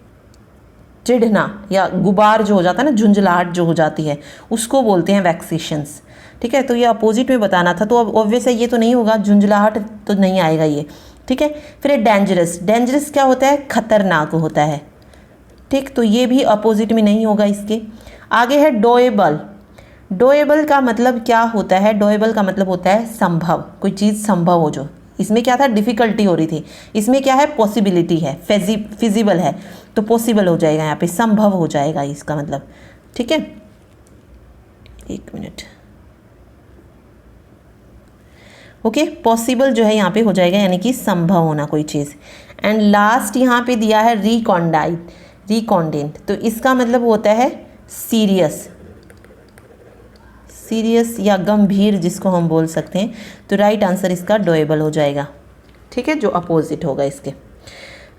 चिढ़ना या गुबार जो हो जाता है ना, झुंझलाहट जो हो जाती है, उसको बोलते हैं वैक्सेशंस, ठीक है। तो ये अपोजिट में बताना था, तो अब ऑब्वियस है ये तो नहीं होगा, झुंझलाहट तो नहीं आएगा ये, ठीक है। फिर डेंजरस, डेंजरस क्या होता है, खतरनाक होता है, ठीक, तो ये भी अपोजिट में नहीं होगा इसके। आगे है डोएबल, डोएबल का मतलब क्या होता है, डोएबल का मतलब होता है संभव, कोई चीज़ संभव हो जो, इसमें क्या था डिफ़िकल्टी हो रही थी, इसमें क्या है पॉसिबिलिटी है, फिजिबल है, तो पॉसिबल हो जाएगा यहाँ पे, संभव हो जाएगा इसका मतलब, ठीक है। एक मिनट, ओके, पॉसिबल जो है यहाँ पे हो जाएगा, यानी कि संभव होना कोई चीज़। एंड लास्ट यहाँ पे दिया है रिकॉन्डेंट, तो इसका मतलब होता है सीरियस या गंभीर जिसको हम बोल सकते हैं, तो राइट आंसर इसका डोएबल हो जाएगा, ठीक है, जो अपोजिट होगा इसके।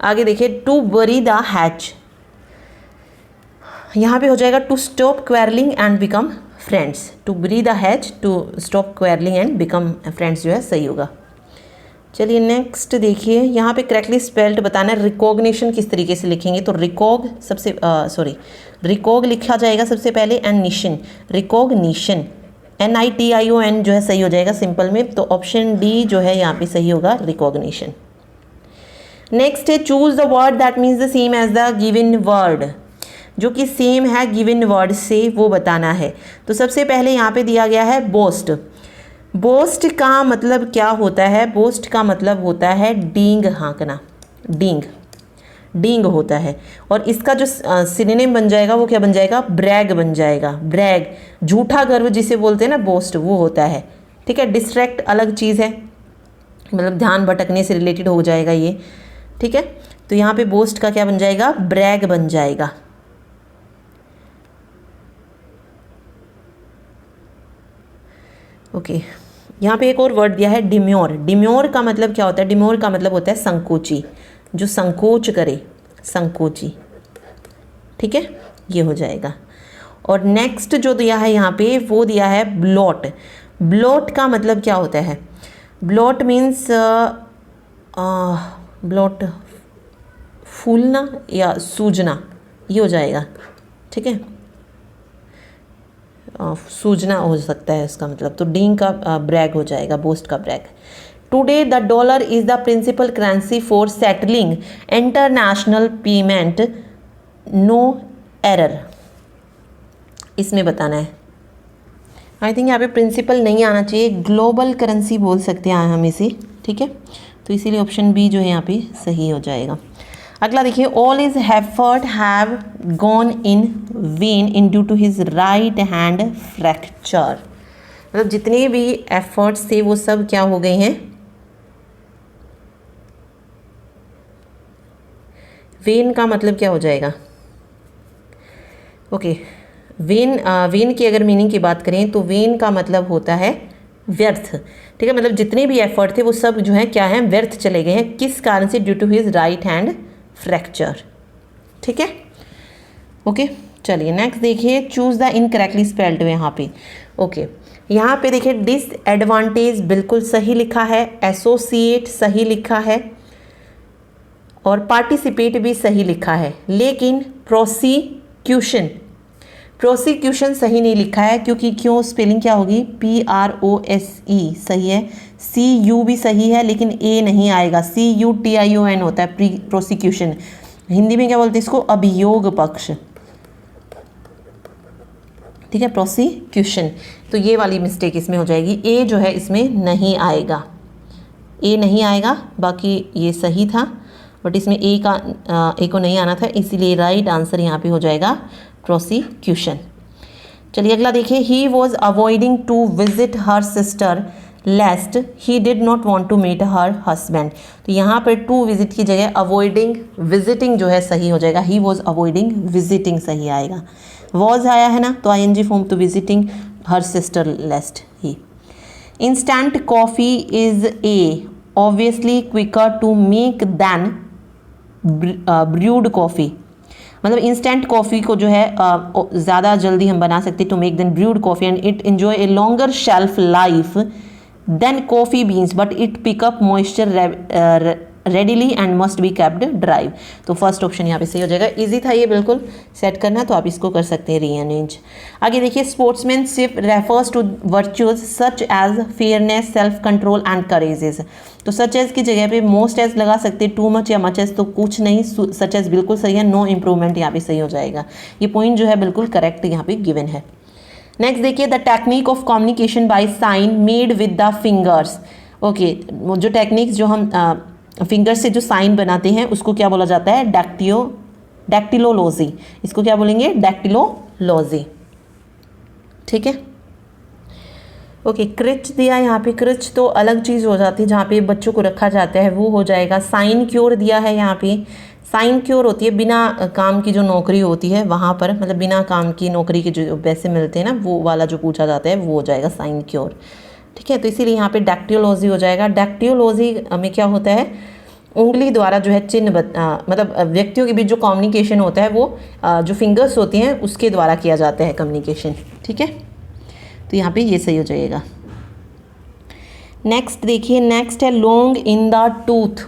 आगे देखिए टू बरी द हैच, यहाँ पे हो जाएगा to stop quarrelling and become friends, to bury the hatch, to stop quarrelling and become friends जो है सही होगा। चलिए नेक्स्ट देखिए, यहाँ पे करेक्टली स्पेल्ड बताना है। रिकॉग्निशन किस तरीके से लिखेंगे, तो रिकॉग लिखा जाएगा सबसे पहले, एंड निशन, रिकॉग्निशन, NITION जो है सही हो जाएगा सिंपल में, तो ऑप्शन डी जो है यहाँ पे सही होगा, रिकॉग्निशन। नेक्स्ट है choose the word that means the same as the given word, जो कि सेम है गिवन वर्ड से वो बताना है। तो सबसे पहले यहाँ पे दिया गया है बोस्ट, बोस्ट का मतलब क्या होता है, बोस्ट का मतलब होता है डींग हाँकना, डींग होता है, और इसका जो सिनोनिम बन जाएगा वो क्या बन जाएगा, ब्रैग बन जाएगा, ब्रैग, झूठा गर्व जिसे बोलते हैं ना, बोस्ट वो होता है, ठीक है। डिस्ट्रैक्ट अलग चीज़ है, मतलब ध्यान भटकने से रिलेटेड हो जाएगा ये, ठीक है। तो यहाँ पे बोस्ट का क्या बन जाएगा, ब्रैग बन जाएगा। ओके यहाँ पे एक और वर्ड दिया है डिम्योर, डिम्योर का मतलब क्या होता है, डिम्योर का मतलब होता है संकोची, जो संकोच करे, संकोची, ठीक है, ये हो जाएगा। और नेक्स्ट जो दिया है यहाँ पे वो दिया है ब्लॉट, ब्लॉट का मतलब क्या होता है, ब्लॉट मीन्स ब्लॉट फूलना या सूजना, ये हो जाएगा, ठीक है, सूजना हो सकता है इसका मतलब, तो डींग का ब्रैग हो जाएगा, बोस्ट का brag. Today the dollar is the principal currency for settling international payment, no error. इसमें बताना है। आई थिंक यहाँ पे प्रिंसिपल नहीं आना चाहिए, ग्लोबल करेंसी बोल सकते हैं हम इसे, ठीक है। तो इसीलिए ऑप्शन बी जो है यहाँ पे सही हो जाएगा। अगला देखिए, all is effort have gone in vain in due to his right hand fracture. मतलब जितने भी एफर्ट्स थे वो सब क्या हो गए हैं, वेन का मतलब क्या हो जाएगा, ओके वेन की अगर मीनिंग की बात करें तो वेन का मतलब होता है व्यर्थ, ठीक है। मतलब जितने भी एफर्ट थे वो सब जो है क्या है, व्यर्थ चले गए हैं। किस कारण से, due to his right hand fracture, ठीक है। ओके चलिए नेक्स्ट देखिए, चूज द इनकरेक्टली स्पेल्ड यहाँ पे। ओके यहाँ पे देखिए, डिसएडवांटेज बिल्कुल सही लिखा है, एसोसिएट सही लिखा है और पार्टिसिपेट भी सही लिखा है, लेकिन प्रोसिक्यूशन सही नहीं लिखा है। क्योंकि क्यों, स्पेलिंग क्या होगी, PROSE सही है, CU भी सही है लेकिन A नहीं आएगा, CUTION होता है प्रोसिक्यूशन। हिंदी में क्या बोलते हैं इसको, अभियोग पक्ष, ठीक है, प्रोसिक्यूशन। तो ये वाली मिस्टेक इसमें हो जाएगी, A जो है इसमें नहीं आएगा, A नहीं आएगा। बाकी ये सही था बट इसमें A को नहीं आना था, इसीलिए राइट आंसर यहाँ पे हो जाएगा प्रोसिक्यूशन। चलिए अगला देखिए, he was avoiding to visit her sister lest he did not want to meet her husband. तो यहाँ पर टू विजिट की जगह अवॉइडिंग विजिटिंग जो है सही हो जाएगा, ही वॉज अवॉइडिंग विजिटिंग सही आएगा। वॉज आया है ना तो ING फॉर्म, तो visiting her sister lest he. Instant coffee is a obviously quicker to make than brewed coffee. मतलब इंस्टेंट कॉफ़ी को जो है ज़्यादा जल्दी हम बना सकते to make then brewed coffee and it enjoy a longer shelf life then coffee beans but it pick up moisture readily and must be kept dry. तो फर्स्ट ऑप्शन यहाँ पे सही हो जाएगा। इजी था ये बिल्कुल सेट करना, तो आप इसको कर सकते हैं रीअरेंज। आगे देखिए, sportsmanship refers to virtues such as fairness, self control and courageous. तो सच एज की जगह पे मोस्ट एज लगा सकते हैं, टू मच या मच एज तो कुछ नहीं, सच एज बिल्कुल सही है, नो इम्प्रूवमेंट यहाँ पे सही हो जाएगा। ये पॉइंट जो है बिल्कुल करेक्ट यहाँ पे गिवन है। नेक्स्ट देखिए, the technique of communication by sine made with the fingers. Okay, जो टेक्निक्स जो हम फिंगर से जो साइन बनाते हैं उसको क्या बोला जाता है, डैक्टिलोलॉजी। इसको क्या बोलेंगे, डैक्टिलोलॉजी, ठीक है। ओके क्रिच दिया यहाँ पे, क्रिच तो अलग चीज़ हो जाती है, जहाँ पे बच्चों को रखा जाता है वो हो जाएगा। साइन क्योर दिया है यहाँ पे, साइन क्योर होती है बिना काम की जो नौकरी होती है वहाँ पर, मतलब बिना काम की नौकरी के जो पैसे मिलते हैं ना, वो वाला जो पूछा जाता है वो हो जाएगा साइन क्योर, ठीक है। तो इसीलिए यहाँ पे डैक्टियोलॉजी हो जाएगा। डैक्टियोलॉजी में क्या होता है, उंगली द्वारा जो है चिन्ह मतलब व्यक्तियों के बीच जो कम्युनिकेशन होता है वो जो फिंगर्स होती हैं उसके द्वारा किया जाता है कम्युनिकेशन, ठीक है। तो यहाँ पे ये सही हो जाएगा। नेक्स्ट देखिए, नेक्स्ट है लॉन्ग इन द टूथ,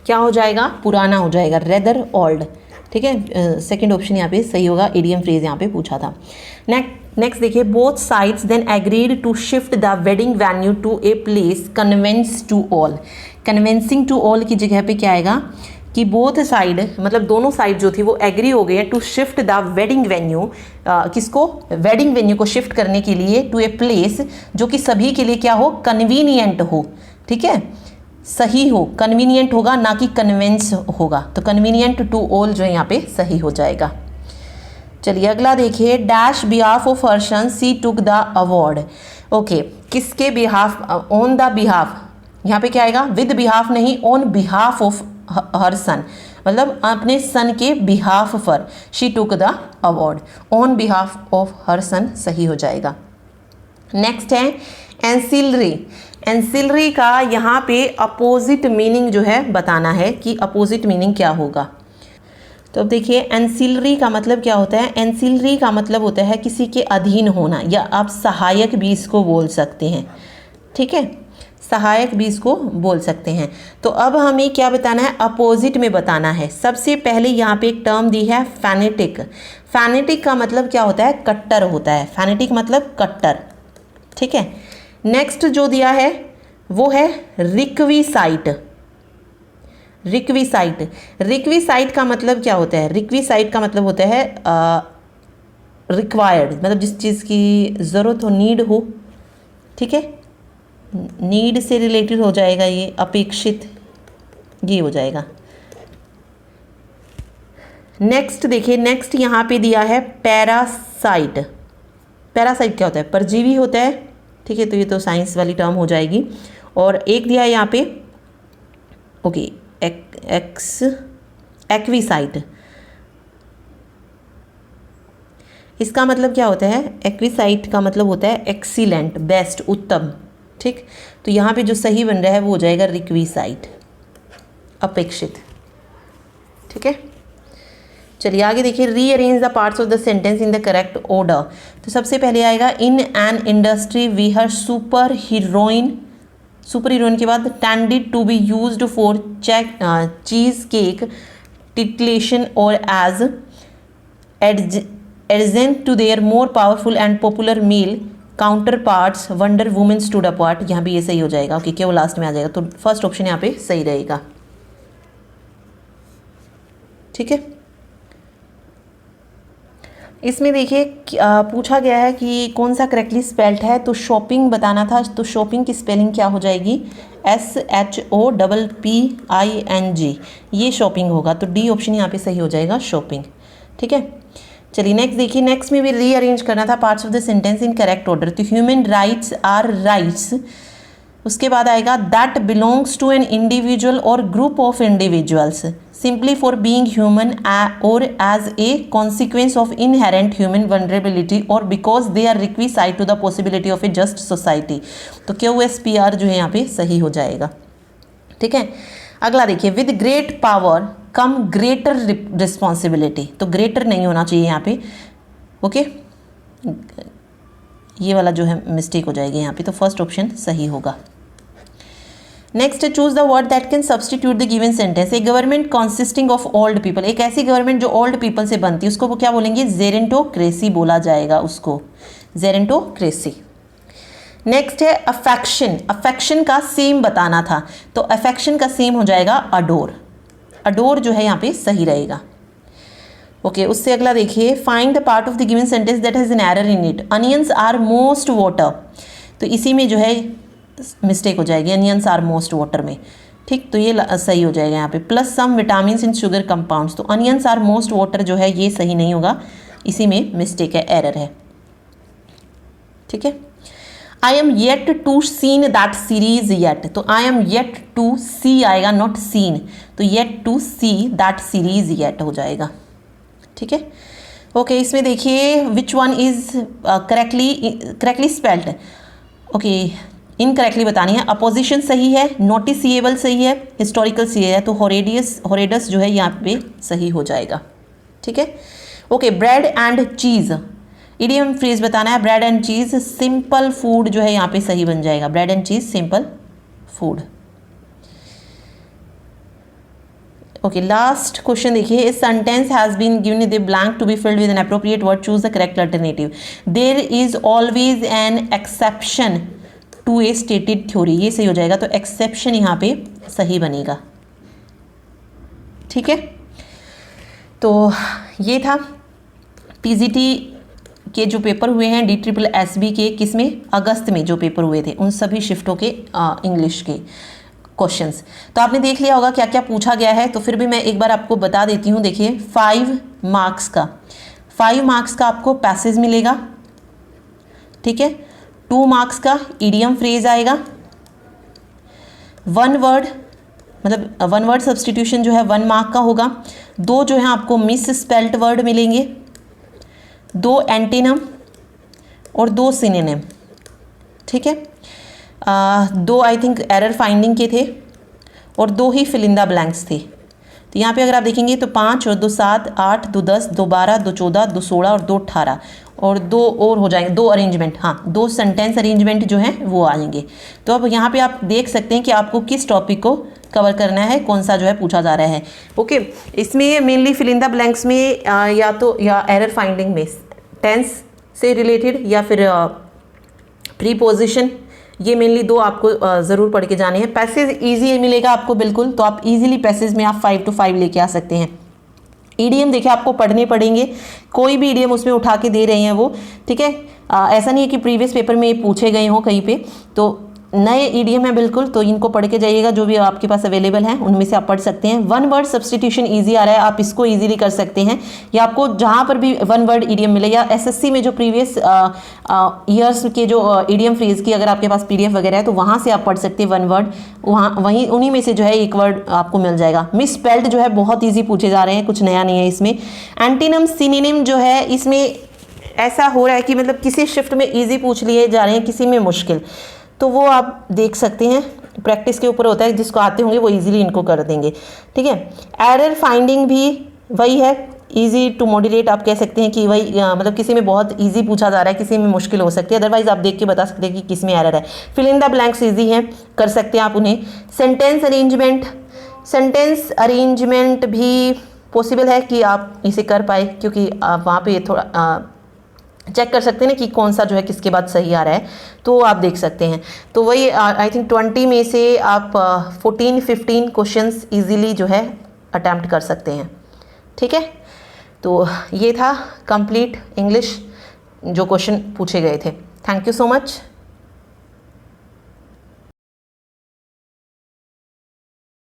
क्या हो जाएगा, पुराना हो जाएगा, रेदर ओल्ड, ठीक है। सेकंड ऑप्शन यहाँ पे सही होगा, इडियम फ्रेज यहाँ पे पूछा था। नेक्स्ट देखिए, both sides then agreed to shift the wedding venue to a place convenes to all. Convincing to all की जगह पे क्या आएगा कि बोथ साइड, मतलब दोनों साइड जो थी वो एग्री हो गए हैं to shift the wedding venue, किसको, वेडिंग वेन्यू को शिफ्ट करने के लिए, टू ए प्लेस जो कि सभी के लिए क्या हो, कन्वीनियंट हो, ठीक है, सही हो, कन्वीनियंट होगा ना कि कन्वेंस होगा। तो कन्वीनियंट टू ऑल जो है यहाँ पे सही हो जाएगा। चलिए अगला देखिए, dash behalf of her son she took the award. Okay, किसके बिहाफ, ऑन द बिहाफ, यहाँ पे क्या आएगा, विद बिहाफ नहीं, on behalf of her son, मतलब अपने सन के बिहाफ पर she took the award, on behalf of her son सही हो जाएगा। नेक्स्ट है एंसिलरी। एंसिलरी का यहाँ पे अपोजिट मीनिंग जो है बताना है कि अपोजिट मीनिंग क्या होगा। तो अब देखिए, एंसिलरी का मतलब क्या होता है, एंसिलरी का मतलब होता है किसी के अधीन होना, या आप सहायक भी इसको बोल सकते हैं, ठीक है, सहायक भी इसको बोल सकते हैं। तो अब हमें क्या बताना है, अपोजिट में बताना है। सबसे पहले यहाँ पे एक टर्म दी है फैनेटिक। फैनेटिक का मतलब क्या होता है, कट्टर होता है, फैनेटिक मतलब कट्टर, ठीक है। नेक्स्ट जो दिया है वो है रिक्विसाइट। रिक्विसाइट, रिक्विसाइट का मतलब क्या होता है? रिक्विसाइट का मतलब होता है रिक्वायर्ड, मतलब जिस चीज़ की ज़रूरत हो, नीड हो, ठीक है, नीड से रिलेटेड हो जाएगा ये, अपेक्षित, ये हो जाएगा। नेक्स्ट देखिए, नेक्स्ट यहाँ पे दिया है पैरासाइट। पैरासाइट क्या होता है? परजीवी होता है, ठीक है, तो ये तो साइंस वाली टर्म हो जाएगी। और एक दिया है यहाँ पे, ओके, एक्विसाइट। इसका मतलब क्या होता है? एक्विसाइट का मतलब होता है एक्सीलेंट, बेस्ट, उत्तम, ठीक। तो यहाँ पे जो सही बन रहा है वो हो जाएगा रिक्विसाइट, अपेक्षित, ठीक है। चलिए आगे देखिए, rearrange the parts of the sentence in the correct order. तो सबसे पहले आएगा in an industry where super heroine. Super heroine के बाद tended to be used for cheesecake titillation और as adjunct to their more powerful and popular male counterparts wonder women stood apart. यहाँ भी ये सही हो जाएगा, okay, क्या वो लास्ट में आ जाएगा, तो फर्स्ट ऑप्शन यहाँ पे सही रहेगा, ठीक है। इसमें देखिए पूछा गया है कि कौन सा करेक्टली स्पेल्ड है, तो शॉपिंग बताना था, तो शॉपिंग की स्पेलिंग क्या हो जाएगी? SHOPPING, ये शॉपिंग होगा, तो डी ऑप्शन यहाँ पे सही हो जाएगा, शॉपिंग, ठीक है। चलिए नेक्स्ट देखिए, नेक्स्ट में भी रीअरेंज करना था parts of the sentence in correct order. तो ह्यूमन राइट्स आर राइट्स, उसके बाद आएगा that belongs to an individual और group of individuals simply for being human or as a consequence of inherent human vulnerability or because they are requisite to the possibility of a just society। तो QSPR जो है यहाँ पे सही हो जाएगा, ठीक है। अगला देखिए, with great power come greater responsibility, तो ग्रेटर नहीं होना चाहिए यहाँ पे, ओके, ये वाला जो है मिस्टेक हो जाएगी यहाँ पे, तो फर्स्ट ऑप्शन सही होगा। Next, choose the word that can substitute the given sentence. A government consisting of old people, एक ऐसी गवर्नमेंट जो ओल्ड पीपल से बनती है, उसको वो क्या बोलेंगे? जेरेंटोक्रेसी बोला जाएगा उसको, जेरेंटोक्रेसी। नेक्स्ट है अफेक्शन, अफेक्शन का सेम बताना था, तो अफेक्शन का सेम हो जाएगा अडोर, अडोर जो है यहाँ पे सही रहेगा, ओके। उससे अगला देखिए, find the part of the given sentence that has an error in it. Onions are most water, तो इसी में जो है मिस्टेक हो जाएगी, अनियंस आर मोस्ट वाटर में, ठीक, तो ये सही हो जाएगा यहाँ पे। Plus some vitamin in sugar compounds, तो अनियंस आर मोस्ट वाटर जो है ये सही नहीं होगा, इसी में मिस्टेक है, एरर है, ठीक है। I am yet to seen that series yet, तो I am yet to see आएगा, नॉट सीन, तो yet to see that series yet हो जाएगा, ठीक है, ओके। इसमें देखिए which one is correctly spelled, okay, incorrectly बतानी है। अपोजिशन सही है, नोटिसिएबल सही है, हिस्टोरिकल सही है, तो होरेडस जो है यहाँ पे सही हो जाएगा, ठीक है, okay. Bread and cheese, idiom phrase बताना है, bread and cheese simple food जो है यहाँ पे सही बन जाएगा, bread and cheese simple food, okay. Last question देखिए, इस sentence has been given the blank to be filled with an appropriate word, choose the correct alternative. There is always an exception to a stated theory, ये सही हो जाएगा, तो exception यहाँ पे सही बनेगा, ठीक है। तो ये था पीजीटी के जो पेपर हुए हैं, DSSB के, किसमें? अगस्त में जो पेपर हुए थे, उन सभी शिफ्टों के इंग्लिश के क्वेश्चंस। तो आपने देख लिया होगा क्या क्या पूछा गया है, तो फिर भी मैं एक बार आपको बता देती हूँ। देखिए 5 मार्क्स का आपको पैसेज मिलेगा, ठीक है। 2 मार्क्स का इडियम फ्रेज आएगा, 1 वर्ड मतलब 1 वर्ड सब्सटीट्यूशन जो है 1 मार्क का होगा। 2 जो है आपको मिस स्पेल्ट वर्ड मिलेंगे, 2 एंटीनम और 2 सिनोनिम, ठीक है। 2 आई थिंक एरर फाइंडिंग के थे और 2 ही फिल इन द ब्लैंक्स थे। तो यहाँ पे अगर आप देखेंगे तो 5 और 2 7 8 2 10 2 12 2 14 2 16 और 2 18 और 2 और हो जाएंगे, 2 अरेंजमेंट, हाँ 2 सेंटेंस अरेंजमेंट जो हैं वो आएंगे। तो अब यहाँ पे आप देख सकते हैं कि आपको किस टॉपिक को कवर करना है, कौन सा जो है पूछा जा रहा है, ओके। इसमें mainly fill in the blanks में या एरर फाइंडिंग में टेंस से रिलेटेड या फिर प्रीपोजिशन ये मेनली दो आपको ज़रूर पढ़ के जाने हैं। पैसेज ईजी मिलेगा आपको बिल्कुल, तो आप इजीली पैसेज में आप 5 to 5 लेके आ सकते हैं। ईडीएम देखिए आपको पढ़ने पड़ेंगे, कोई भी ईडीएम उसमें उठा के दे रहे हैं वो, ठीक है। ऐसा नहीं है कि प्रीवियस पेपर में ये पूछे गए हों कहीं पे, तो नए ईडीएम है बिल्कुल, तो इनको पढ़ के जाइएगा, जो भी आपके पास अवेलेबल हैं उनमें से आप पढ़ सकते हैं। वन वर्ड सब्सटीट्यूशन इजी आ रहा है, आप इसको इजीली कर सकते हैं, या आपको जहाँ पर भी वन वर्ड ईडीएम मिले, या एसएससी में जो प्रीवियस ईयर्स के जो ईडीएम फ्रेज की अगर आपके पास पीडीएफ वगैरह है तो वहाँ से आप पढ़ सकते हैं वन वर्ड, वहाँ वहीं उन्हीं में से जो है एक वर्ड आपको मिल जाएगा। मिस स्पेल्ड जो है बहुत ईजी पूछे जा रहे हैं, कुछ नया नहीं है इसमें। एंटीनम सिनोनिम जो है इसमें ऐसा हो रहा है कि मतलब किसी शिफ्ट में ईजी पूछ लिए जा रहे हैं, किसी में मुश्किल, तो वो आप देख सकते हैं, प्रैक्टिस के ऊपर होता है, जिसको आते होंगे वो इजीली इनको कर देंगे, ठीक है। एरर फाइंडिंग भी वही है, इजी टू मॉडरेट आप कह सकते हैं कि वही मतलब किसी में बहुत इजी पूछा जा रहा है, किसी में मुश्किल हो सकती है, अदरवाइज आप देख के बता सकते हैं कि किस में एरर है। Fill in the blanks easy हैं, कर सकते हैं आप उन्हें। सेंटेंस अरेंजमेंट भी पॉसिबल है कि आप इसे कर पाए, क्योंकि आप वहाँ पे थोड़ा चेक कर सकते हैं ना कि कौन सा जो है किसके बाद सही आ रहा है, तो आप देख सकते हैं। तो वही आई थिंक 20 में से आप 14-15 क्वेश्चंस इजीली जो है अटैम्प्ट कर सकते हैं, ठीक है। तो ये था कंप्लीट इंग्लिश जो क्वेश्चन पूछे गए थे। Thank you so much.